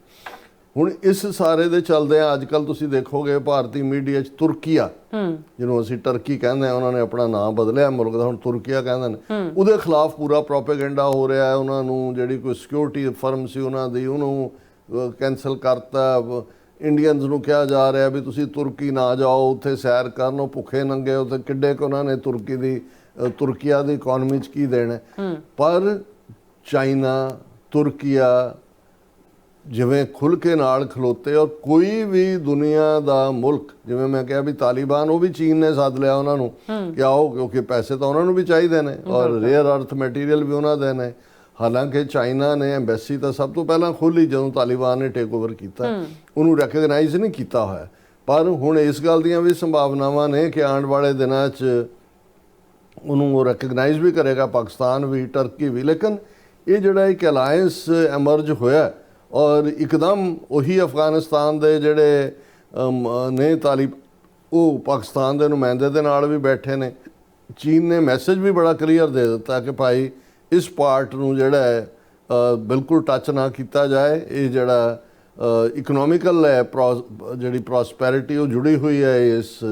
ਹੁਣ ਇਸ ਸਾਰੇ ਦੇ ਚੱਲਦੇ ਆ ਅੱਜ ਕੱਲ੍ਹ ਤੁਸੀਂ ਦੇਖੋਗੇ ਭਾਰਤੀ ਮੀਡੀਆ 'ਚ ਤੁਰਕੀਆ, ਜਿਹਨੂੰ ਅਸੀਂ ਟਰਕੀ ਕਹਿੰਦੇ ਆ, ਉਹਨਾਂ ਨੇ ਆਪਣਾ ਨਾਮ ਬਦਲਿਆ ਮੁਲਕ ਦਾ, ਹੁਣ ਤੁਰਕੀਆ ਕਹਿੰਦੇ ਨੇ, ਉਹਦੇ ਖਿਲਾਫ ਪੂਰਾ ਪ੍ਰੋਪੇਗੈਂਡਾ ਹੋ ਰਿਹਾ ਹੈ। ਉਹਨਾਂ ਨੂੰ ਜਿਹੜੀ ਕੋਈ ਸਿਕਿਉਰਿਟੀ ਫਰਮ ਸੀ ਉਹਨਾਂ ਦੀ, ਉਹਨੂੰ ਕੈਂਸਲ ਕਰਤਾ। ਇੰਡੀਅਨਸ ਨੂੰ ਕਿਹਾ ਜਾ ਰਿਹਾ ਵੀ ਤੁਸੀਂ ਤੁਰਕੀ ਨਾ ਜਾਓ, ਉੱਥੇ ਸੈਰ ਕਰਨ, ਉਹ ਭੁੱਖੇ ਨੰਗੇ, ਉੱਥੇ ਕਿੱਡੇ ਕੁ ਉਹਨਾਂ ਨੇ ਤੁਰਕੀਆ ਦੀ ਇਕੋਨਮੀ 'ਚ ਕੀ ਦੇਣਾ। ਪਰ ਚਾਈਨਾ, ਤੁਰਕੀਆ ਜਿਵੇਂ ਖੁੱਲ੍ਹ ਕੇ ਨਾਲ ਖਲੋਤੇ, ਔਰ ਕੋਈ ਵੀ ਦੁਨੀਆ ਦਾ ਮੁਲਕ, ਜਿਵੇਂ ਮੈਂ ਕਿਹਾ ਵੀ ਤਾਲਿਬਾਨ, ਉਹ ਵੀ ਚੀਨ ਨੇ ਸੱਦ ਲਿਆ ਉਹਨਾਂ ਨੂੰ ਕਿ ਆਓ, ਕਿਉਂਕਿ ਪੈਸੇ ਤਾਂ ਉਹਨਾਂ ਨੂੰ ਵੀ ਚਾਹੀਦੇ ਨੇ ਔਰ ਰੇਅਰ ਅਰਥ ਮਟੀਰੀਅਲ ਵੀ ਉਹਨਾਂ ਦੇ ਨੇ। ਹਾਲਾਂਕਿ ਚਾਈਨਾ ਨੇ ਐਮਬੈਸੀ ਤਾਂ ਸਭ ਤੋਂ ਪਹਿਲਾਂ ਖੋਲ੍ਹੀ ਜਦੋਂ ਤਾਲਿਬਾਨ ਨੇ ਟੇਕ ਓਵਰ ਕੀਤਾ, ਉਹਨੂੰ ਰੈਕਗਨਾਈਜ਼ ਨਹੀਂ ਕੀਤਾ ਹੋਇਆ। ਪਰ ਹੁਣ ਇਸ ਗੱਲ ਦੀਆਂ ਵੀ ਸੰਭਾਵਨਾਵਾਂ ਨੇ ਕਿ ਆਉਣ ਵਾਲੇ ਦਿਨਾਂ 'ਚ ਉਹਨੂੰ ਰੈਕਗਨਾਈਜ਼ ਵੀ ਕਰੇਗਾ ਪਾਕਿਸਤਾਨ ਵੀ, ਟਰਕੀ ਵੀ। ਲੇਕਿਨ ਇਹ ਜਿਹੜਾ ਇੱਕ ਅਲਾਇੰਸ ਐਮਰਜ ਹੋਇਆ ਔਰ ਇੱਕਦਮ ਉਹੀ ਅਫਗਾਨਿਸਤਾਨ ਦੇ ਜਿਹੜੇ ਨੇ ਉਹ ਪਾਕਿਸਤਾਨ ਦੇ ਨੁਮਾਇੰਦੇ ਦੇ ਨਾਲ ਵੀ ਬੈਠੇ ਨੇ। ਚੀਨ ਨੇ ਮੈਸੇਜ ਵੀ ਬੜਾ ਕਲੀਅਰ ਦੇ ਦਿੱਤਾ ਕਿ ਭਾਈ ਇਸ ਪਾਰਟ ਨੂੰ ਜਿਹੜਾ ਹੈ ਬਿਲਕੁਲ ਟੱਚ ਨਾ ਕੀਤਾ ਜਾਏ। ਇਹ ਜਿਹੜਾ ਇਕਨੋਮਿਕਲ ਹੈ ਜਿਹੜੀ ਪ੍ਰੋਸਪੈਰਿਟੀ, ਉਹ ਜੁੜੀ ਹੋਈ ਹੈ ਇਸ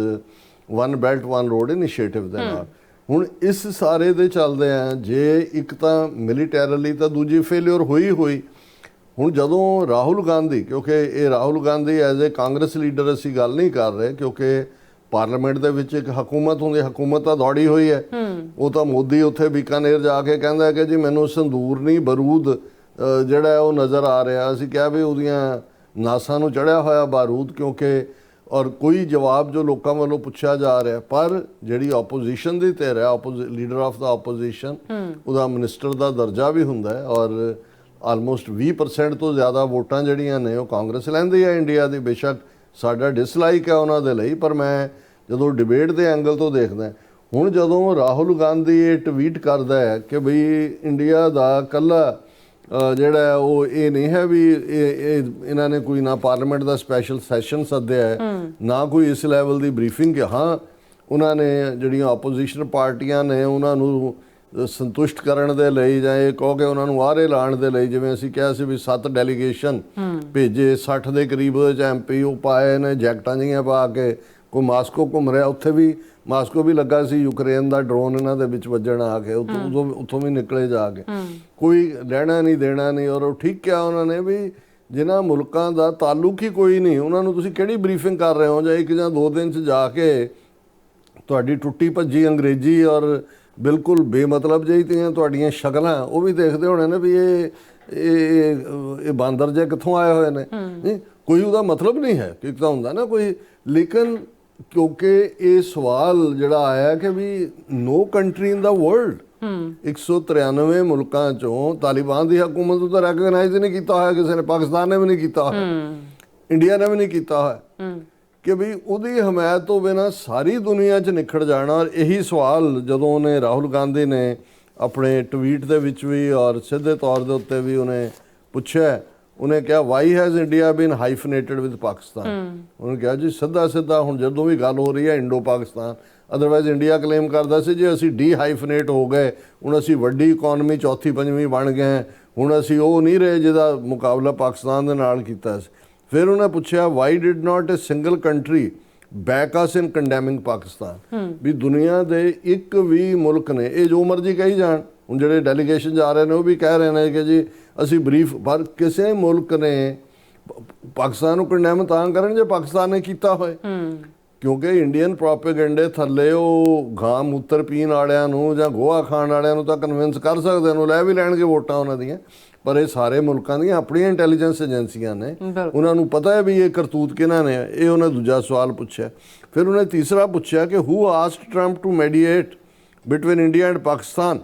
one belt one road initiative ਦੇ ਨਾਲ। ਹੁਣ ਇਸ ਸਾਰੇ ਦੇ ਚੱਲਦੇ ਆ, ਜੇ ਇੱਕ ਤਾਂ ਮਿਲੀਟੈਰਲੀ ਤਾਂ ਦੂਜੀ ਫੇਲਿਅਰ ਹੋਈ। ਹੁਣ ਜਦੋਂ ਰਾਹੁਲ ਗਾਂਧੀ, ਕਿਉਂਕਿ ਇਹ Rahul Gandhi as a Congress leader ਅਸੀਂ ਗੱਲ ਨਹੀਂ ਕਰ ਰਹੇ, ਕਿਉਂਕਿ ਪਾਰਲੀਮੈਂਟ ਦੇ ਵਿੱਚ ਇੱਕ ਹਕੂਮਤ ਹੁੰਦੀ, ਹਕੂਮਤ ਤਾਂ ਦੌੜੀ ਹੋਈ ਹੈ। ਉਹ ਤਾਂ ਮੋਦੀ ਉੱਥੇ ਬੀਕਾਨੇਰ ਜਾ ਕੇ ਕਹਿੰਦਾ ਕਿ ਜੀ ਮੈਨੂੰ ਸੰਦੂਰਨੀ ਬਰੂਦ ਜਿਹੜਾ ਉਹ ਨਜ਼ਰ ਆ ਰਿਹਾ। ਅਸੀਂ ਕਿਹਾ ਵੀ ਉਹਦੀਆਂ ਨਾਸਾਂ ਨੂੰ ਚੜ੍ਹਿਆ ਹੋਇਆ ਬਾਰੂਦ, ਕਿਉਂਕਿ ਔਰ ਕੋਈ ਜਵਾਬ ਜੋ ਲੋਕਾਂ ਵੱਲੋਂ ਪੁੱਛਿਆ ਜਾ ਰਿਹਾ। ਪਰ ਜਿਹੜੀ ਆਪੋਜੀਸ਼ਨ ਦੀ ਧਿਰ ਹੈ, ਲੀਡਰ ਆਫ ਦਾ ਆਪੋਜੀਸ਼ਨ, ਉਹਦਾ ਮਿਨਿਸਟਰ ਦਾ ਦਰਜਾ ਵੀ ਹੁੰਦਾ ਹੈ ਔਰ ਆਲਮੋਸਟ 20% ਤੋਂ ਜ਼ਿਆਦਾ ਵੋਟਾਂ ਜਿਹੜੀਆਂ ਨੇ ਉਹ ਕਾਂਗਰਸ ਲੈਂਦੀ ਹੈ ਇੰਡੀਆ ਦੀ। ਬੇਸ਼ੱਕ ਸਾਡਾ ਡਿਸਲਾਈਕ ਹੈ ਉਹਨਾਂ ਦੇ ਲਈ, ਪਰ ਮੈਂ ਜਦੋਂ ਡਿਬੇਟ ਦੇ ਐਂਗਲ ਤੋਂ ਦੇਖਦਾ, ਹੁਣ ਜਦੋਂ ਰਾਹੁਲ ਗਾਂਧੀ ਇਹ ਟਵੀਟ ਕਰਦਾ ਹੈ ਕਿ ਬਈ ਇੰਡੀਆ ਦਾ ਕੱਲਾ ਜਿਹੜਾ ਉਹ ਇਹ ਨਹੀਂ ਹੈ ਵੀ ਇਹਨਾਂ ਨੇ ਕੋਈ ਨਾ ਪਾਰਲੀਮੈਂਟ ਦਾ ਸਪੈਸ਼ਲ ਸੈਸ਼ਨ ਸੱਦਿਆ ਹੈ, ਨਾ ਕੋਈ ਇਸ ਲੈਵਲ ਦੀ ਬਰੀਫਿੰਗ। ਹਾਂ, ਉਹਨਾਂ ਨੇ ਜਿਹੜੀਆਂ ਆਪੋਜੀਸ਼ਨ ਪਾਰਟੀਆਂ ਨੇ ਉਹਨਾਂ ਨੂੰ ਸੰਤੁਸ਼ਟ ਕਰਨ ਦੇ ਲਈ, ਜਾਂ ਇਹ ਕਹੋ ਕਿ ਉਹਨਾਂ ਨੂੰ ਆਰੇ ਲਾਉਣ ਦੇ ਲਈ, ਜਿਵੇਂ ਅਸੀਂ ਕਿਹਾ ਸੀ ਵੀ 7 ਡੈਲੀਗੇਸ਼ਨ ਭੇਜੇ, 60 ਦੇ ਕਰੀਬ ਉਹਦੇ 'ਚ MP ਉਹ ਪਾਏ ਨੇ ਜੈਕਟਾਂ ਜਿਹੀਆਂ ਪਾ ਕੇ। ਕੋਈ ਮਾਸਕੋ ਘੁੰਮ ਰਿਹਾ, ਉੱਥੇ ਵੀ ਮਾਸਕੋ ਵੀ ਲੱਗਾ ਸੀ, ਯੂਕਰੇਨ ਦਾ ਡਰੋਨ ਇਹਨਾਂ ਦੇ ਵਿੱਚ ਵੱਜਣ ਆ ਕੇ, ਉੱਥੋਂ ਵੀ ਨਿਕਲੇ ਜਾ ਕੇ। ਕੋਈ ਲੈਣਾ ਨਹੀਂ ਦੇਣਾ ਨਹੀਂ। ਔਰ ਉਹ ਠੀਕ ਕਿਹਾ ਉਹਨਾਂ ਨੇ ਵੀ ਜਿਨ੍ਹਾਂ ਮੁਲਕਾਂ ਦਾ ਤਾਲੁਕ ਹੀ ਕੋਈ ਨਹੀਂ, ਉਹਨਾਂ ਨੂੰ ਤੁਸੀਂ ਕਿਹੜੀ ਬਰੀਫਿੰਗ ਕਰ ਰਹੇ ਹੋ? ਜਾਂ 1 ਜਾਂ 2 ਦਿਨ 'ਚ ਜਾ ਕੇ ਤੁਹਾਡੀ ਟੁੱਟੀ ਭੱਜੀ ਅੰਗਰੇਜ਼ੀ ਔਰ ਬਿਲਕੁਲ ਬੇਮਤਲਬ ਜਿਹੀ ਤੇ ਤੁਹਾਡੀਆਂ ਸ਼ਕਲਾਂ, ਉਹ ਵੀ ਦੇਖਦੇ ਹੋਣੇ ਨੇ ਵੀ ਇਹ ਬਾਂਦਰ ਜੇ ਕਿੱਥੋਂ ਆਏ ਹੋਏ ਨੇ। ਨਹੀਂ, ਕੋਈ ਉਹਦਾ ਮਤਲਬ ਨਹੀਂ ਹੈ ਕਿ ਤਾਂ ਹੁੰਦਾ ਨਾ ਕੋਈ। ਲੇਕਿਨ ਕਿਉਂਕਿ ਇਹ ਸਵਾਲ ਜਿਹੜਾ ਆਇਆ ਕਿ ਵੀ ਨੋ ਕੰਟਰੀ ਇਨ ਦਾ ਵਰਲਡ, 193 ਮੁਲਕਾਂ ਚੋਂ ਤਾਲਿਬਾਨ ਦੀ ਹਕੂਮਤ ਨੂੰ ਤਾਂ ਰੈਕਗਨਾਈਜ਼ ਨਹੀਂ ਕੀਤਾ ਹੋਇਆ ਕਿਸੇ ਨੇ, ਪਾਕਿਸਤਾਨ ਨੇ ਵੀ ਨਹੀਂ ਕੀਤਾ ਹੋਇਆ, ਇੰਡੀਆ ਨੇ ਵੀ ਨਹੀਂ ਕੀਤਾ ਹੋਇਆ, ਕਿ ਵੀ ਉਹਦੀ ਹਮਾਇਤ ਤੋਂ ਬਿਨਾਂ ਸਾਰੀ ਦੁਨੀਆ 'ਚ ਨਿਖੜ ਜਾਣਾ। ਔਰ ਇਹੀ ਸਵਾਲ ਜਦੋਂ ਉਹਨੇ ਰਾਹੁਲ ਗਾਂਧੀ ਨੇ ਆਪਣੇ ਟਵੀਟ ਦੇ ਵਿੱਚ ਵੀ ਔਰ ਸਿੱਧੇ ਤੌਰ ਦੇ ਉੱਤੇ ਵੀ ਉਹਨੇ ਪੁੱਛਿਆ, ਉਹਨੇ ਕਿਹਾ why has India been hyphenated with Pakistan. ਉਹਨੇ ਕਿਹਾ ਜੀ ਸਿੱਧਾ ਹੁਣ ਜਦੋਂ ਵੀ ਗੱਲ ਹੋ ਰਹੀ ਹੈ Indo Pakistan, otherwise India claim ਕਰਦਾ ਸੀ ਜੇ ਅਸੀਂ ਡੀ ਹਾਈਫਨੇਟ ਹੋ ਗਏ, ਹੁਣ ਅਸੀਂ ਵੱਡੀ ਇਕੋਨਮੀ 4th 5ਵੀਂ ਬਣ ਗਏ, ਹੁਣ ਅਸੀਂ ਉਹ ਨਹੀਂ ਰਹੇ ਜਿਹਦਾ ਮੁਕਾਬਲਾ ਪਾਕਿਸਤਾਨ ਦੇ ਨਾਲ ਕੀਤਾ ਸੀ। ਫਿਰ ਉਹਨੇ ਪੁੱਛਿਆ why did not a single country back us in condemning Pakistan. ਵੀ ਦੁਨੀਆ ਦੇ ਇੱਕ ਵੀ ਮੁਲਕ ਨੇ, ਇਹ ਜੋ ਮਰਜ਼ੀ ਕਹੀ ਜਾਣ, ਹੁਣ ਜਿਹੜੇ ਡੈਲੀਗੇਸ਼ਨ ਜਾ ਰਹੇ ਨੇ ਉਹ ਵੀ ਕਹਿ ਰਹੇ ਨੇ ਕਿ ਜੀ ਅਸੀਂ ਬਰੀਫ, ਪਰ ਕਿਸੇ ਮੁਲਕ ਨੇ ਪਾਕਿਸਤਾਨ ਨੂੰ ਕੰਡੈਮ ਤਾਂ ਕਰਨ ਜੇ ਪਾਕਿਸਤਾਨ ਨੇ ਕੀਤਾ ਹੋਏ। ਕਿਉਂਕਿ ਇੰਡੀਅਨ ਪ੍ਰੋਪੇਗੈਂਡੇ ਥੱਲੇ ਉਹ ਗਾਂ ਮੂਤਰ ਪੀਣ ਵਾਲਿਆਂ ਨੂੰ ਜਾਂ ਗੋਹਾ ਖਾਣ ਵਾਲਿਆਂ ਨੂੰ ਤਾਂ ਕਨਵਿੰਸ ਕਰ ਸਕਦੇ ਨੇ, ਲੈ ਵੀ ਲੈਣਗੇ ਵੋਟਾਂ ਉਹਨਾਂ ਦੀਆਂ। ਪਰ ਇਹ ਸਾਰੇ ਮੁਲਕਾਂ ਦੀਆਂ ਆਪਣੀਆਂ ਇੰਟੈਲੀਜੈਂਸ ਏਜੰਸੀਆਂ ਨੇ, ਉਹਨਾਂ ਨੂੰ ਪਤਾ ਹੈ ਵੀ ਇਹ ਕਰਤੂਤ ਕਿਹਨਾਂ ਨੇ। ਇਹ ਉਹਨੇ ਦੂਜਾ ਸਵਾਲ ਪੁੱਛਿਆ। ਫਿਰ ਉਹਨੇ ਤੀਸਰਾ ਪੁੱਛਿਆ ਕਿ who asked Trump to mediate between India and Pakistan.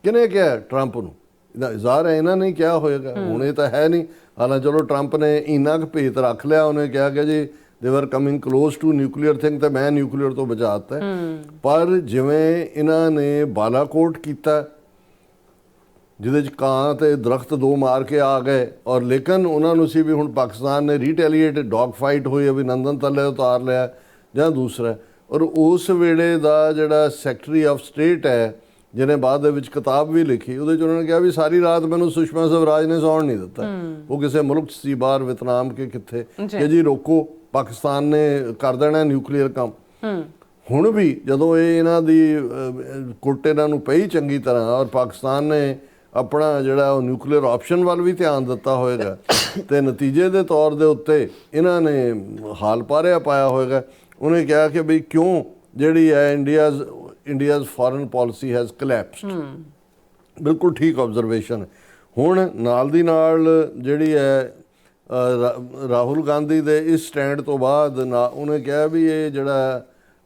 ਕਿਹਨੇ ਕਿਹਾ ਟਰੰਪ ਨੂੰ? ਇਹਦਾ ਇਜ਼ਹਾਰ ਹੈ ਇਹਨਾਂ ਨੇ ਕਿਹਾ ਹੋਏਗਾ, ਹੁਣ ਇਹ ਤਾਂ ਹੈ ਨਹੀਂ। ਹਾਲਾਂਕਿ ਚਲੋ ਟਰੰਪ ਨੇ ਇੰਨਾ ਕੁ ਭੇਤ ਰੱਖ ਲਿਆ, ਉਹਨੇ ਕਿਹਾ ਕਿ ਜੀ they were coming close to nuclear thing, ਤੇ ਮੈਂ ਨਿਊਕਲੀਅਰ ਤੋਂ ਬਚਾ ਦਿੱਤਾ। ਪਰ ਜਿਵੇਂ ਇਹਨਾਂ ਨੇ ਬਾਲਾਕੋਟ ਕੀਤਾ ਜਿਹਦੇ 'ਚ ਕਾਂ ਤੇ ਦਰਖਤ ਦੋ ਮਾਰ ਕੇ ਆ ਗਏ, ਔਰ ਲੇਕਿਨ ਉਹਨਾਂ ਨੂੰ ਸੀ ਵੀ ਹੁਣ ਪਾਕਿਸਤਾਨ ਨੇ ਰੀਟੈਲੀਏਟ ਡੌਗ ਫਾਈਟ ਹੋਈ ਅਭਿਨੰਦਨ ਥੱਲੇ ਉਤਾਰ ਲਿਆ ਜਾਂ ਦੂਸਰਾ। ਔਰ ਉਸ ਵੇਲੇ ਦਾ ਜਿਹੜਾ ਸੈਕਟਰੀ ਆਫ ਸਟੇਟ ਹੈ ਜਿਹਨੇ ਬਾਅਦ ਦੇ ਵਿੱਚ ਕਿਤਾਬ ਵੀ ਲਿਖੀ, ਉਹਦੇ 'ਚ ਉਹਨਾਂ ਨੇ ਕਿਹਾ ਵੀ ਸਾਰੀ ਰਾਤ ਮੈਨੂੰ ਸੁਸ਼ਮਾ ਸਵਰਾਜ ਨੇ ਸੌਣ ਨਹੀਂ ਦਿੱਤਾ। ਉਹ ਕਿਸੇ ਮੁਲਕ 'ਚ ਸੀ ਬਾਹਰ, ਵਿਤਨਾਮ ਕੇ ਕਿੱਥੇ, ਕਿ ਜੀ ਰੋਕੋ, ਪਾਕਿਸਤਾਨ ਨੇ ਕਰ ਦੇਣਾ ਨਿਊਕਲੀਅਰ ਕੰਮ। ਹੁਣ ਵੀ ਜਦੋਂ ਇਹਨਾਂ ਦੀ ਕੁੱਟ ਇਹਨਾਂ ਨੂੰ ਪਈ ਚੰਗੀ ਤਰ੍ਹਾਂ, ਔਰ ਪਾਕਿਸਤਾਨ ਨੇ ਆਪਣਾ ਜਿਹੜਾ ਉਹ ਨਿਊਕਲੀਅਰ ਆਪਸ਼ਨ ਵੱਲ ਵੀ ਧਿਆਨ ਦਿੱਤਾ ਹੋਏਗਾ, ਤੇ ਨਤੀਜੇ ਦੇ ਤੌਰ ਦੇ ਉੱਤੇ ਇਹਨਾਂ ਨੇ ਹਾਲ ਪਾਰਿਆ ਪਾਇਆ ਹੋਏਗਾ। ਉਹਨੇ ਕਿਹਾ ਕਿ ਬਈ ਕਿਉਂ ਜਿਹੜੀ ਹੈ ਇੰਡੀਆਜ਼ ਫੋਰਨ ਪਾਲਿਸੀ ਹੈਜ਼ ਕਲੈਪਸਡ। ਬਿਲਕੁਲ ਠੀਕ ਆਬਜ਼ਰਵੇਸ਼ਨ। ਹੁਣ ਨਾਲ ਦੀ ਨਾਲ ਜਿਹੜੀ ਹੈ ਰਾਹੁਲ ਗਾਂਧੀ ਦੇ ਇਸ ਸਟੈਂਡ ਤੋਂ ਬਾਅਦ ਉਹਨੇ ਕਿਹਾ ਵੀ ਇਹ ਜਿਹੜਾ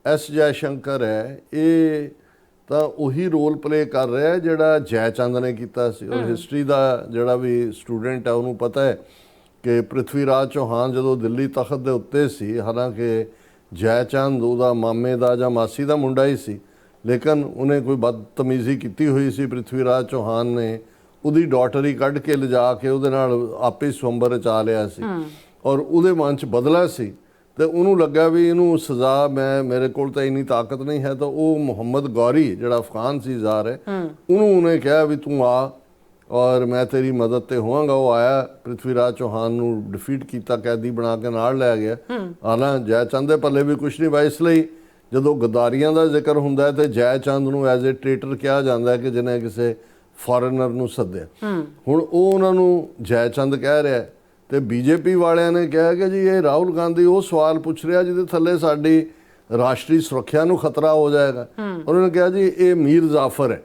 ਐਸ ਜੈ ਸ਼ੰਕਰ ਹੈ ਇਹ ਤਾਂ ਉਹੀ ਰੋਲ ਪਲੇ ਕਰ ਰਿਹਾ ਜਿਹੜਾ ਜੈ ਚੰਦ ਨੇ ਕੀਤਾ ਸੀ। ਔਰ ਹਿਸਟਰੀ ਦਾ ਜਿਹੜਾ ਵੀ ਸਟੂਡੈਂਟ ਹੈ ਉਹਨੂੰ ਪਤਾ ਹੈ ਕਿ ਪ੍ਰਿਥਵੀ ਰਾਜ ਚੌਹਾਨ ਜਦੋਂ ਦਿੱਲੀ ਤਖਤ ਦੇ ਉੱਤੇ ਸੀ, ਹਾਲਾਂਕਿ ਜੈ ਚੰਦ ਉਹਦਾ ਮਾਮੇ ਦਾ ਜਾਂ ਮਾਸੀ ਦਾ ਮੁੰਡਾ ਹੀ ਸੀ, ਲੇਕਿਨ ਉਹਨੇ ਕੋਈ ਬਦਤਮੀਜ਼ੀ ਕੀਤੀ ਹੋਈ ਸੀ ਪ੍ਰਿਥਵੀ ਰਾਜ ਚੌਹਾਨ ਨੇ, ਉਹਦੀ ਡਾਟਰ ਹੀ ਕੱਢ ਕੇ ਲਿਜਾ ਕੇ ਉਹਦੇ ਨਾਲ ਆਪੇ ਸਵੰਬਰ ਰਚਾ ਲਿਆ ਸੀ, ਔਰ ਉਹਦੇ ਮਨ 'ਚ ਬਦਲਾ ਸੀ। ਤੇ ਉਹਨੂੰ ਲੱਗਾ ਵੀ ਇਹਨੂੰ ਸਜ਼ਾ ਮੇਰੇ ਕੋਲ ਤਾਂ ਇੰਨੀ ਤਾਕਤ ਨਹੀਂ ਹੈ, ਤਾਂ ਉਹ ਮੁਹੰਮਦ ਗੌਰੀ ਜਿਹੜਾ ਅਫਗਾਨ ਸੀ ਜ਼ਾਰ ਹੈ, ਉਹਨੇ ਕਿਹਾ ਵੀ ਤੂੰ ਆ ਔਰ ਮੈਂ ਤੇਰੀ ਮਦਦ ਤੇ ਹੋਵਾਂਗਾ। ਉਹ ਆਇਆ, ਪ੍ਰਿਥਵੀ ਰਾਜ ਚੌਹਾਨ ਨੂੰ ਡਿਫੀਟ ਕੀਤਾ, ਕੈਦੀ ਬਣਾ ਕੇ ਨਾਲ ਲੈ ਗਿਆ। ਹਾਲਾਂ ਜੈ ਚੰਦ ਦੇ ਪੱਲੇ ਵੀ ਕੁਛ ਨਹੀਂ ਪਾਇਆ। ਇਸ ਲਈ ਜਦੋਂ ਗਦਾਰੀਆਂ ਦਾ ਜ਼ਿਕਰ ਹੁੰਦਾ ਹੈ ਤੇ ਜੈ ਚੰਦ ਨੂੰ ਐਜ਼ ਏ ਟ੍ਰੇਟਰ ਕਿਹਾ ਜਾਂਦਾ ਹੈ ਕਿ ਜਿਹਨੇ ਕਿਸੇ ਫੋਰਨਰ ਨੂੰ ਸੱਦਿਆ। ਹੁਣ ਉਹ ਉਹਨਾਂ ਨੂੰ ਜੈ ਚੰਦ ਕਹਿ ਰਿਹਾ, ਤੇ ਬੀਜੇਪੀ ਵਾਲਿਆਂ ਨੇ ਕਿਹਾ ਕਿ ਜੀ ਇਹ ਰਾਹੁਲ ਗਾਂਧੀ ਉਹ ਸਵਾਲ ਪੁੱਛ ਰਿਹਾ ਜਿਹਦੇ ਥੱਲੇ ਸਾਡੀ ਰਾਸ਼ਟਰੀ ਸੁਰੱਖਿਆ ਨੂੰ ਖਤਰਾ ਹੋ ਜਾਏਗਾ। ਉਹਨਾਂ ਨੇ ਕਿਹਾ ਜੀ ਇਹ ਮੀਰ ਜ਼ਾਫਰ ਹੈ।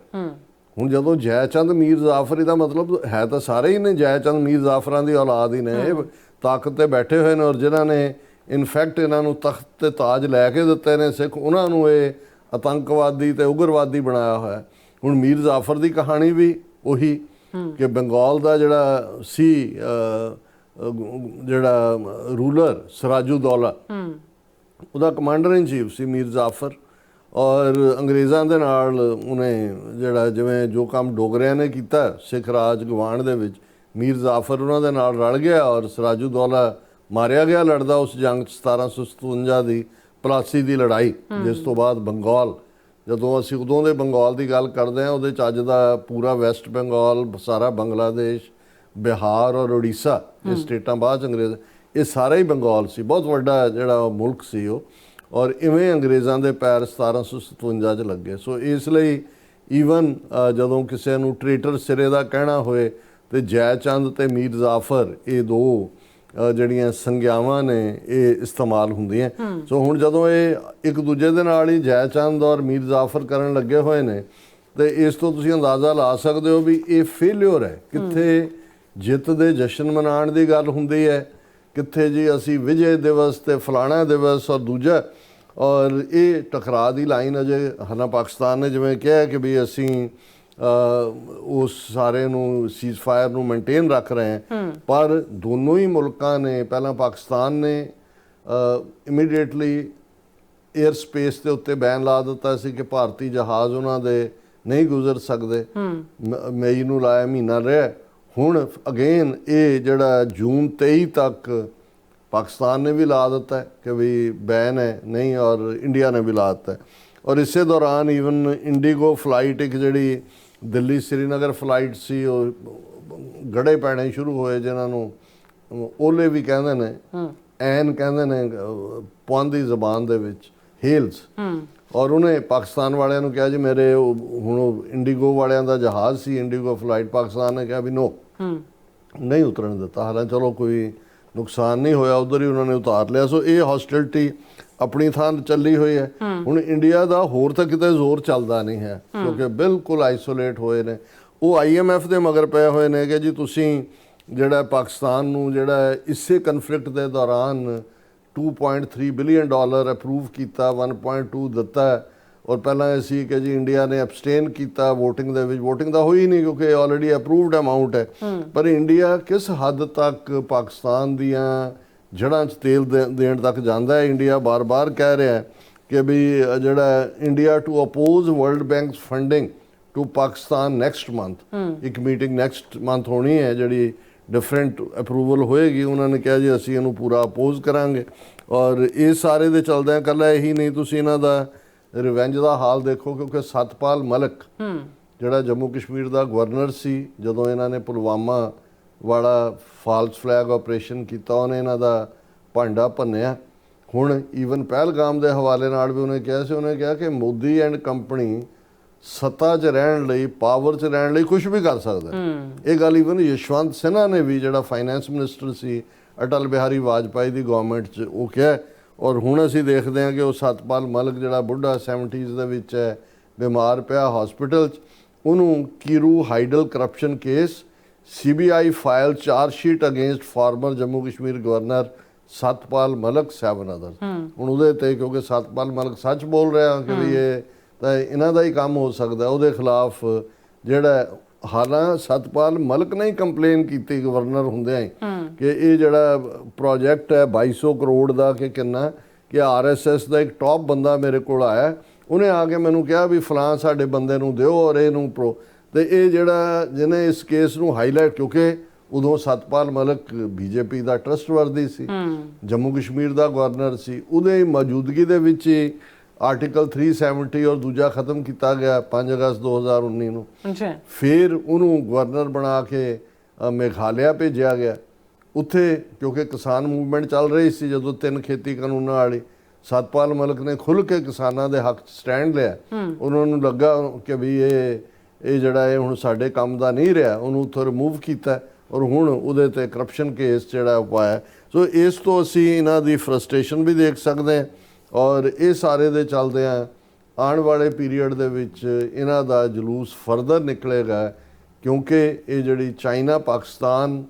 ਹੁਣ ਜਦੋਂ ਜੈ ਚੰਦ ਮੀਰ ਜ਼ਾਫਰ, ਇਹਦਾ ਮਤਲਬ ਹੈ ਤਾਂ ਸਾਰੇ ਹੀ ਨੇ ਜੈ ਚੰਦ ਮੀਰ ਜ਼ਾਫਰਾਂ ਦੀ ਔਲਾਦ ਹੀ ਨੇ, ਇਹ ਤਾਕਤ ਤੇ ਬੈਠੇ ਹੋਏ ਨੇ, ਔਰ ਜਿਨ੍ਹਾਂ ਨੇ ਇਨਫੈਕਟ ਇਹਨਾਂ ਨੂੰ ਤਖਤ ਤੇ ਤਾਜ ਲੈ ਕੇ ਦਿੱਤੇ ਨੇ ਸਿੱਖ, ਉਹਨਾਂ ਨੂੰ ਇਹ ਆਤੰਕਵਾਦੀ ਤੇ ਉਗਰਵਾਦੀ ਬਣਾਇਆ ਹੋਇਆ। ਹੁਣ ਮੀਰ ਜ਼ਾਫਰ ਦੀ ਕਹਾਣੀ ਵੀ ਉਹੀ ਕਿ ਬੰਗਾਲ ਦਾ ਜਿਹੜਾ ਸੀ ਜਿਹੜਾ ਰੂਲਰ ਸਿਰਾਜੂਦੌਲਾ, ਉਹਦਾ ਕਮਾਂਡਰ ਇਨ ਚੀਫ ਸੀ ਮੀਰ ਜ਼ਾਫਰ, ਔਰ ਅੰਗਰੇਜ਼ਾਂ ਦੇ ਨਾਲ ਉਹਨੇ ਜਿਹੜਾ ਜਿਵੇਂ ਜੋ ਕੰਮ ਡੋਗਰਿਆਂ ਨੇ ਕੀਤਾ ਸਿੱਖ ਰਾਜ ਗਵਾਂਢ ਦੇ ਵਿੱਚ, ਮੀਰ ਜ਼ਾਫਰ ਉਹਨਾਂ ਦੇ ਨਾਲ ਰਲ ਗਿਆ ਔਰ ਸਿਰਾਜੂਦੌਲਾ ਮਾਰਿਆ ਗਿਆ ਲੜਦਾ ਉਸ ਜੰਗ 'ਚ 1757 ਦੀ ਪਲਾਸੀ ਦੀ ਲੜਾਈ। ਜਿਸ ਤੋਂ ਬਾਅਦ ਬੰਗਾਲ, ਜਦੋਂ ਅਸੀਂ ਉਦੋਂ ਦੇ ਬੰਗਾਲ ਦੀ ਗੱਲ ਕਰਦੇ ਹਾਂ, ਉਹਦੇ 'ਚ ਅੱਜ ਦਾ ਪੂਰਾ ਵੈਸਟ ਬੰਗਾਲ, ਸਾਰਾ ਬੰਗਲਾਦੇਸ਼, ਬਿਹਾਰ ਔਰ ਉੜੀਸਾ, ਇਹ ਸਟੇਟਾਂ ਬਾਅਦ ਅੰਗਰੇਜ਼, ਇਹ ਸਾਰਾ ਹੀ ਬੰਗਾਲ ਸੀ। ਬਹੁਤ ਵੱਡਾ ਜਿਹੜਾ ਮੁਲਕ ਸੀ ਉਹ, ਔਰ ਇਵੇਂ ਅੰਗਰੇਜ਼ਾਂ ਦੇ ਪੈਰ 1757 'ਚ ਲੱਗੇ। ਸੋ ਇਸ ਲਈ ਈਵਨ ਜਦੋਂ ਕਿਸੇ ਨੂੰ ਟ੍ਰੇਟਰ ਸਿਰੇ ਦਾ ਕਹਿਣਾ ਹੋਏ ਤੇ ਜੈ ਚੰਦ ਤੇ ਮੀਰ ਜ਼ਾਫਰ, ਇਹ ਦੋ ਜਿਹੜੀਆਂ ਸੰਗਿਆਵਾਂ ਨੇ ਇਹ ਇਸਤੇਮਾਲ ਹੁੰਦੀਆਂ। ਸੋ ਹੁਣ ਜਦੋਂ ਇਹ ਇੱਕ ਦੂਜੇ ਦੇ ਨਾਲ ਹੀ ਜੈ ਚੰਦ ਔਰ ਮੀਰ ਜ਼ਾਫਰ ਕਰਨ ਲੱਗੇ ਹੋਏ ਨੇ, ਤੇ ਇਸ ਤੋਂ ਤੁਸੀਂ ਅੰਦਾਜ਼ਾ ਲਾ ਸਕਦੇ ਹੋ ਵੀ ਇਹ ਫੇਲਿਅਰ ਹੈ। ਕਿੱਥੇ ਜਿੱਤ ਦੇ ਜਸ਼ਨ ਮਨਾਉਣ ਦੀ ਗੱਲ ਹੁੰਦੀ ਹੈ, ਕਿੱਥੇ ਜੀ ਅਸੀਂ ਵਿਜੇ ਦਿਵਸ ਤੇ ਫਲਾਣਾ ਦਿਵਸ ਔਰ ਦੂਜਾ, ਔਰ ਇਹ ਟਕਰਾਅ ਦੀ ਲਾਈਨ ਅਜੇ ਹਾਲਾਂ ਪਾਕਿਸਤਾਨ ਨੇ ਜਿਵੇਂ ਕਿਹਾ ਕਿ ਵੀ ਅਸੀਂ ਉਸ ਸਾਰੇ ਨੂੰ ਸੀਜ਼ ਫਾਇਰ ਨੂੰ ਮੇਨਟੇਨ ਰੱਖ ਰਹੇ ਹਾਂ, ਪਰ ਦੋਨੋਂ ਹੀ ਮੁਲਕਾਂ ਨੇ, ਪਹਿਲਾਂ ਪਾਕਿਸਤਾਨ ਨੇ ਇਮੀਡੀਏਟਲੀ ਏਅਰ ਸਪੇਸ ਦੇ ਉੱਤੇ ਬੈਨ ਲਾ ਦਿੱਤਾ ਸੀ ਕਿ ਭਾਰਤੀ ਜਹਾਜ਼ ਉਹਨਾਂ ਦੇ ਨਹੀਂ ਗੁਜ਼ਰ ਸਕਦੇ। ਮਈ ਨੂੰ ਲਾਇਆ, ਮਹੀਨਾ ਰਿਹਾ। ਹੁਣ ਅਗੇਨ ਇਹ ਜਿਹੜਾ ਜੂਨ 23 ਤੱਕ ਪਾਕਿਸਤਾਨ ਨੇ ਵੀ ਲਾ ਦਿੱਤਾ ਕਿ ਵੀ ਬੈਨ ਹੈ ਨਹੀਂ, ਔਰ ਇੰਡੀਆ ਨੇ ਵੀ ਲਾ ਦਿੱਤਾ। ਔਰ ਇਸੇ ਦੌਰਾਨ ਈਵਨ ਇੰਡੀਗੋ ਫਲਾਈਟ, ਇੱਕ ਜਿਹੜੀ ਦਿੱਲੀ ਸ਼੍ਰੀਨਗਰ ਫਲਾਈਟ ਸੀ, ਉਹ ਗੜੇ ਪੈਣੇ ਸ਼ੁਰੂ ਹੋਏ, ਜਿਨ੍ਹਾਂ ਨੂੰ ਓਲੇ ਵੀ ਕਹਿੰਦੇ ਨੇ, ਐਨ ਕਹਿੰਦੇ ਨੇ ਪੁਆਂਦੀ ਦੀ ਜ਼ਬਾਨ ਦੇ ਵਿੱਚ, ਹੇਲਸ। ਔਰ ਉਹਨੇ ਪਾਕਿਸਤਾਨ ਵਾਲਿਆਂ ਨੂੰ ਕਿਹਾ ਜੀ ਮੇਰੇ ਹੁਣ ਇੰਡੀਗੋ ਵਾਲਿਆਂ ਦਾ ਜਹਾਜ਼ ਸੀ, ਇੰਡੀਗੋ ਫਲਾਈਟ, ਪਾਕਿਸਤਾਨ ਨੇ ਕਿਹਾ ਵੀ ਨੋ, ਨਹੀਂ ਉਤਰਨ ਦਿੱਤਾ। ਹਾਲਾਂਕਿ ਚਲੋ ਕੋਈ ਨੁਕਸਾਨ ਨਹੀਂ ਹੋਇਆ, ਉਧਰ ਹੀ ਉਹਨਾਂ ਨੇ ਉਤਾਰ ਲਿਆ। ਸੋ ਇਹ ਹੌਸਟਿਲਿਟੀ ਆਪਣੀ ਥਾਂ ਚੱਲੀ ਹੋਈ ਹੈ। ਹੁਣ ਇੰਡੀਆ ਦਾ ਹੋਰ ਤਾਂ ਕਿਤੇ ਜ਼ੋਰ ਚੱਲਦਾ ਨਹੀਂ ਹੈ, ਕਿਉਂਕਿ ਬਿਲਕੁਲ ਆਈਸੋਲੇਟ ਹੋਏ ਨੇ। ਉਹ IMF ਦੇ ਮਗਰ ਪਏ ਹੋਏ ਨੇ ਕਿ ਜੀ ਤੁਸੀਂ ਜਿਹੜਾ ਪਾਕਿਸਤਾਨ ਨੂੰ ਜਿਹੜਾ ਇਸੇ ਕਨਫਲਿਕਟ ਦੇ ਦੌਰਾਨ $2.3 ਬਿਲੀਅਨ ਅਪਰੂਵ ਕੀਤਾ, 1.2 ਦਿੱਤਾ ਹੈ। ਔਰ ਪਹਿਲਾਂ ਇਹ ਸੀ ਕਿ ਜੀ ਇੰਡੀਆ ਨੇ ਐਬਸਟੇਨ ਕੀਤਾ ਵੋਟਿੰਗ ਦੇ ਵਿੱਚ, ਵੋਟਿੰਗ ਤਾਂ ਹੋਈ ਨਹੀਂ ਕਿਉਂਕਿ ਆਲਰੇਡੀ ਅਪਰੂਵਡ ਅਮਾਊਂਟ ਹੈ। ਪਰ ਇੰਡੀਆ ਕਿਸ ਹੱਦ ਤੱਕ ਪਾਕਿਸਤਾਨ ਦੀਆਂ ਜੜ੍ਹਾਂ 'ਚ ਤੇਲ ਦੇਣ ਤੱਕ ਜਾਂਦਾ ਹੈ। ਇੰਡੀਆ ਬਾਰ-ਬਾਰ ਕਹਿ ਰਿਹਾ ਹੈ ਕਿ ਵੀ ਜਿਹੜਾ India to oppose World Bank's funding to Pakistan next month, ਇੱਕ ਮੀਟਿੰਗ ਨੈਕਸਟ ਮੰਥ ਹੋਣੀ ਹੈ ਜਿਹੜੀ ਡਿਫਰੈਂਟ ਅਪਰੂਵਲ ਹੋਏਗੀ। ਉਹਨਾਂ ਨੇ ਕਿਹਾ ਜੀ ਅਸੀਂ ਇਹਨੂੰ ਪੂਰਾ ਅਪੋਜ਼ ਕਰਾਂਗੇ। ਔਰ ਇਹ ਸਾਰੇ ਦੇ ਚੱਲਦੇ ਇਕੱਲਾ ਇਹੀ ਨਹੀਂ, ਤੁਸੀਂ ਇਹਨਾਂ ਦਾ ਰਿਵੈਂਜ ਦਾ ਹਾਲ ਦੇਖੋ ਕਿਉਂਕਿ ਸਤਪਾਲ ਮਲਕ ਜਿਹੜਾ ਜੰਮੂ ਕਸ਼ਮੀਰ ਦਾ ਗਵਰਨਰ ਸੀ, ਜਦੋਂ ਇਹਨਾਂ ਨੇ ਪੁਲਵਾਮਾ ਵਾਲਾ ਫਾਲਸ ਫਲੈਗ ਆਪਰੇਸ਼ਨ ਕੀਤਾ ਉਹਨੇ ਇਹਨਾਂ ਦਾ ਭਾਂਡਾ ਭੰਨਿਆ। ਹੁਣ ਈਵਨ ਪਹਿਲਗਾਮ ਦੇ ਹਵਾਲੇ ਨਾਲ ਵੀ ਉਹਨੇ ਕਿਹਾ ਕਿ ਮੋਦੀ ਐਂਡ ਕੰਪਨੀ ਸੱਤਾ 'ਚ ਰਹਿਣ ਲਈ, ਪਾਵਰ 'ਚ ਰਹਿਣ ਲਈ ਕੁਝ ਵੀ ਕਰ ਸਕਦਾ। ਇਹ ਗੱਲ ਈਵਨ ਯਸ਼ਵੰਤ ਸਿਨਹਾ ਨੇ ਵੀ, ਜਿਹੜਾ ਫਾਈਨੈਂਸ ਮਿਨਿਸਟਰ ਸੀ ਅਟਲ ਬਿਹਾਰੀ ਵਾਜਪਾਈ ਦੀ ਗਵਰਨਮੈਂਟ 'ਚ, ਉਹ ਕਿਹਾ। ਔਰ ਹੁਣ ਅਸੀਂ ਦੇਖਦੇ ਹਾਂ ਕਿ ਉਹ ਸਤਪਾਲ ਮਲਕ ਜਿਹੜਾ ਬੁੱਢਾ 70s ਦੇ ਵਿੱਚ ਹੈ, ਬਿਮਾਰ ਪਿਆ ਹਸਪੀਟਲ 'ਚ, ਉਹਨੂੰ Kiru hydel corruption case, CBI file charge sheet against former Jammu Kashmir governor Satpal Malik 7 other. ਹੁਣ ਉਹਦੇ ਤੇ ਕਿਉਂਕਿ ਸਤਪਾਲ ਮਲਕ ਸੱਚ ਬੋਲ ਰਿਹਾ ਕਿ ਵੀ ਇਹ ਤਾਂ ਇਹਨਾਂ ਦਾ ਹੀ ਕੰਮ ਹੋ ਸਕਦਾ, ਉਹਦੇ ਖਿਲਾਫ ਜਿਹੜਾ ਹਾਲਾਂ ਸਤਪਾਲ ਮਲਕ ਨੇ ਹੀ ਕੰਪਲੇਨ ਕੀਤੀ ਗਵਰਨਰ ਹੁੰਦਿਆਂ ਹੀ ਕਿ ਇਹ ਜਿਹੜਾ ਪ੍ਰੋਜੈਕਟ ਹੈ 2200 ਕਰੋੜ ਦਾ ਕਿ ਕਿੰਨਾ, ਕਿ RSS ਦਾ ਇੱਕ ਟੌਪ ਬੰਦਾ ਮੇਰੇ ਕੋਲ ਆਇਆ, ਉਹਨੇ ਆ ਕੇ ਮੈਨੂੰ ਕਿਹਾ ਵੀ ਫਲਾਂ ਸਾਡੇ ਬੰਦੇ ਨੂੰ ਦਿਓ ਔਰ ਇਹਨੂੰ ਤੇ ਇਹ ਜਿਹੜਾ ਜਿਹਨੇ ਇਸ ਕੇਸ ਨੂੰ ਹਾਈਲਾਈਟ, ਕਿਉਂਕਿ ਉਦੋਂ ਸਤਪਾਲ ਮਲਕ BJP ਦਾ ਟਰਸਟਵਰਦੀ ਸੀ, ਜੰਮੂ ਕਸ਼ਮੀਰ ਦਾ ਗਵਰਨਰ ਸੀ, ਉਹਦੇ ਮੌਜੂਦਗੀ ਦੇ ਵਿੱਚ ਹੀ ਆਰਟੀਕਲ 370 ਔਰ ਦੂਜਾ ਖਤਮ ਕੀਤਾ ਗਿਆ 5 ਅਗਸਤ 2019 ਨੂੰ। ਫਿਰ ਉਹਨੂੰ ਗਵਰਨਰ ਬਣਾ ਕੇ ਮੇਘਾਲਿਆ ਭੇਜਿਆ ਗਿਆ। ਉੱਥੇ ਕਿਉਂਕਿ ਕਿਸਾਨ ਮੂਵਮੈਂਟ ਚੱਲ ਰਹੀ ਸੀ, ਜਦੋਂ 3 ਖੇਤੀ ਕਾਨੂੰਨਾਂ ਵਾਲੀ, ਸਤਪਾਲ ਮਲਕ ਨੇ ਖੁੱਲ੍ਹ ਕੇ ਕਿਸਾਨਾਂ ਦੇ ਹੱਕ 'ਚ ਸਟੈਂਡ ਲਿਆ। ਉਹਨਾਂ ਨੂੰ ਲੱਗਾ ਕਿ ਵੀ ਇਹ ਜਿਹੜਾ ਇਹ ਹੁਣ ਸਾਡੇ ਕੰਮ ਦਾ ਨਹੀਂ ਰਿਹਾ, ਉਹਨੂੰ ਉੱਥੋਂ ਰਿਮੂਵ ਕੀਤਾ ਔਰ ਹੁਣ ਉਹਦੇ ਤੇ ਕਰਪਸ਼ਨ ਕੇਸ ਜਿਹੜਾ ਪਾਇਆ। ਸੋ ਇਸ ਤੋਂ ਅਸੀਂ ਇਹਨਾਂ ਦੀ ਫਰਸਟ੍ਰੇਸ਼ਨ ਵੀ ਦੇਖ ਸਕਦੇ ਹਾਂ। ਔਰ ਇਹ ਸਾਰੇ ਦੇ ਚੱਲਦੇ ਆ ਆਉਣ ਵਾਲੇ ਪੀਰੀਅਡ ਦੇ ਵਿੱਚ ਇਹਨਾਂ ਦਾ ਜਲੂਸ ਫਰਦਰ ਨਿਕਲੇਗਾ, ਕਿਉਂਕਿ ਇਹ ਜਿਹੜੀ ਚਾਈਨਾ ਪਾਕਿਸਤਾਨ,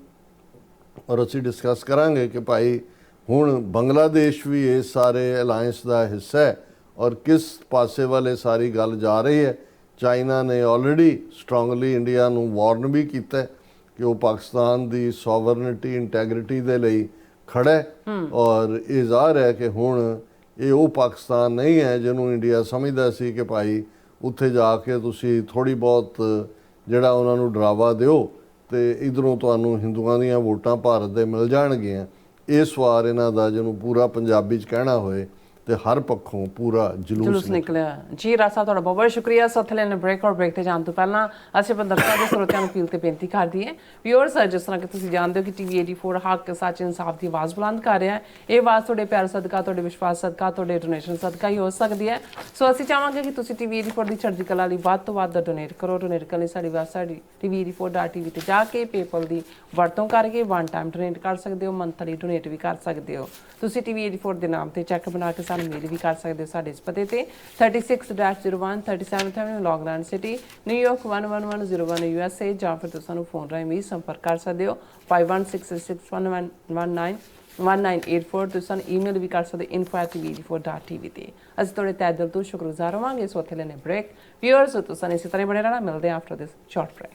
ਔਰ ਅਸੀਂ ਡਿਸਕਸ ਕਰਾਂਗੇ ਕਿ ਭਾਈ ਹੁਣ ਬੰਗਲਾਦੇਸ਼ ਵੀ ਇਸ ਸਾਰੇ ਅਲਾਇੰਸ ਦਾ ਹਿੱਸਾ ਹੈ ਔਰ ਕਿਸ ਪਾਸੇ ਵਾਲੇ ਸਾਰੀ ਗੱਲ ਜਾ ਰਹੀ ਹੈ। ਚਾਈਨਾ ਨੇ ਆਲਰੇਡੀ ਸਟਰੋਂਗਲੀ ਇੰਡੀਆ ਨੂੰ ਵਾਰਨ ਵੀ ਕੀਤਾ ਕਿ ਉਹ ਪਾਕਿਸਤਾਨ ਦੀ ਸੋਵਰਨਿਟੀ ਇੰਟੈਗਰਿਟੀ ਦੇ ਲਈ ਖੜਾ ਹੈ। ਔਰ ਇਹ ਜ਼ਾਹਰ ਹੈ ਕਿ ਹੁਣ ਇਹ ਉਹ ਪਾਕਿਸਤਾਨ ਨਹੀਂ ਹੈ ਜਿਹਨੂੰ ਇੰਡੀਆ ਸਮਝਦਾ ਸੀ ਕਿ ਭਾਈ ਉੱਥੇ ਜਾ ਕੇ ਤੁਸੀਂ ਥੋੜ੍ਹੀ ਬਹੁਤ ਜਿਹੜਾ ਉਹਨਾਂ ਨੂੰ ਡਰਾਵਾ ਦਿਓ ਤੇ ਇਧਰੋਂ ਤੁਹਾਨੂੰ ਹਿੰਦੂਆਂ ਦੀਆਂ ਵੋਟਾਂ ਭਾਰਤ ਦੇ ਮਿਲ ਜਾਣਗੀਆਂ। ਇਸ ਵਾਰ ਇਹਨਾਂ ਦਾ ਜਿਹਨੂੰ ਪੂਰਾ ਪੰਜਾਬੀ 'ਚ ਕਹਿਣਾ ਹੋਏ ਤੇ ਹਰ ਪੱਖੋਂ ਪੂਰਾ ਜਲੂਸ ਨਿਕਲਿਆ। ਜੀ ਰਾਜ ਸਾਹਿਬ, ਤੁਹਾਡਾ ਬਹੁਤ ਬਹੁਤ ਸ਼ੁਕਰੀਆ। ਸੋਥਲੇ ਨੇ ਬ੍ਰੇਕ ਤੇ ਜਾਣ ਤੋਂ ਪਹਿਲਾਂ ਅਸੀਂ ਆਪਣੇ ਦਰਸ਼ਕਾਂ ਦੇ ਸਰੋਤਿਆਂ ਨੂੰ ਅਪੀਲ ਤੇ ਬੇਨਤੀ ਕਰਦੀ ਹੈ, ਵਿਊਅਰਸ, ਜਿਸ ਤਰ੍ਹਾਂ ਕਿ ਤੁਸੀਂ ਜਾਣਦੇ ਹੋ ਕਿ TV84 ਹੱਕ ਸੱਚ ਇਨਸਾਫ ਦੀ ਆਵਾਜ਼ ਬੁਲੰਦ ਕਰ ਰਿਹਾ ਹੈ। ਇਹ ਆਵਾਜ਼ ਤੁਹਾਡੇ ਪਿਆਰ ਸਦਕਾ, ਤੁਹਾਡੇ ਵਿਸ਼ਵਾਸ ਸਦਕਾ, ਤੁਹਾਡੇ ਡੋਨੇਸ਼ਨ ਸਦਕਾ ਹੀ ਹੋ ਸਕਦੀ ਹੈ। ਸੋ ਅਸੀਂ ਚਾਹਾਂਗੇ ਕਿ ਤੁਸੀਂ TV84 ਦੀ ਚੜ੍ਹਦੀ ਕਲਾ ਲਈ ਵੱਧ ਤੋਂ ਵੱਧ ਡੋਨੇਟ ਕਰੋ। ਡੋਨੇਟ ਕਰਨ ਲਈ ਸਾਡੀ ਵੈਬਸਾਈਟ TV84.tv ਤੇ ਜਾ ਕੇ ਪੇਪਲ ਦੀ ਵਰਤੋਂ ਕਰਕੇ 1 ਟਾਈਮ ਡੋਨੇਟ ਕਰ ਸਕਦੇ ਹੋ, ਮੰਥਲੀ ਡੋਨੇਟ ਵੀ ਕਰ ਸਕਦੇ ਹੋ। ਤੁਸੀਂ TV84 ਦੇ ਨਾਮ ਤੇ ਚੈੱਕ ਬਣਾ ਕੇ ਸਾਨੂੰ ਮੇਲ ਵੀ ਕਰ ਸਕਦੇ ਹੋ ਸਾਡੇ ਇਸ ਪਤੇ ਤੇ 36-01 37th Avenue, ਲੌਂਗ ਆਈਲੈਂਡ ਸਿਟੀ, ਨਿਊਯਾਰਕ 11101 USA, ਜਾਂ ਫਿਰ ਤੁਸੀਂ ਸਾਨੂੰ ਫੋਨ ਰਾਹੀਂ ਵੀ ਸੰਪਰਕ ਕਰ ਸਕਦੇ ਹੋ 5166191984। ਤੁਸੀਂ ਸਾਨੂੰ ਈਮੇਲ ਵੀ ਕਰ ਸਕਦੇ info@tv84.tv ਤੇ। ਅਸੀਂ ਤੁਹਾਡੇ ਤਹਿ ਦਿਲ ਤੋਂ ਸ਼ੁਕਰਗੁਜ਼ਾਰ ਹੋਵਾਂਗੇ। ਸੋ ਇੱਥੇ ਲੈਣੇ ਬ੍ਰੇਕ। ਵਿਊਅਰਸ, ਤੁਸੀਂ ਇਸੇ ਤਰ੍ਹਾਂ ਬਣੇ ਰਹਿਣਾ। ਮਿਲਦੇ ਹਾਂ ਆਫਟਰ ਦਿਸ ਸ਼ਾਰਟ ਬ੍ਰੇਕ।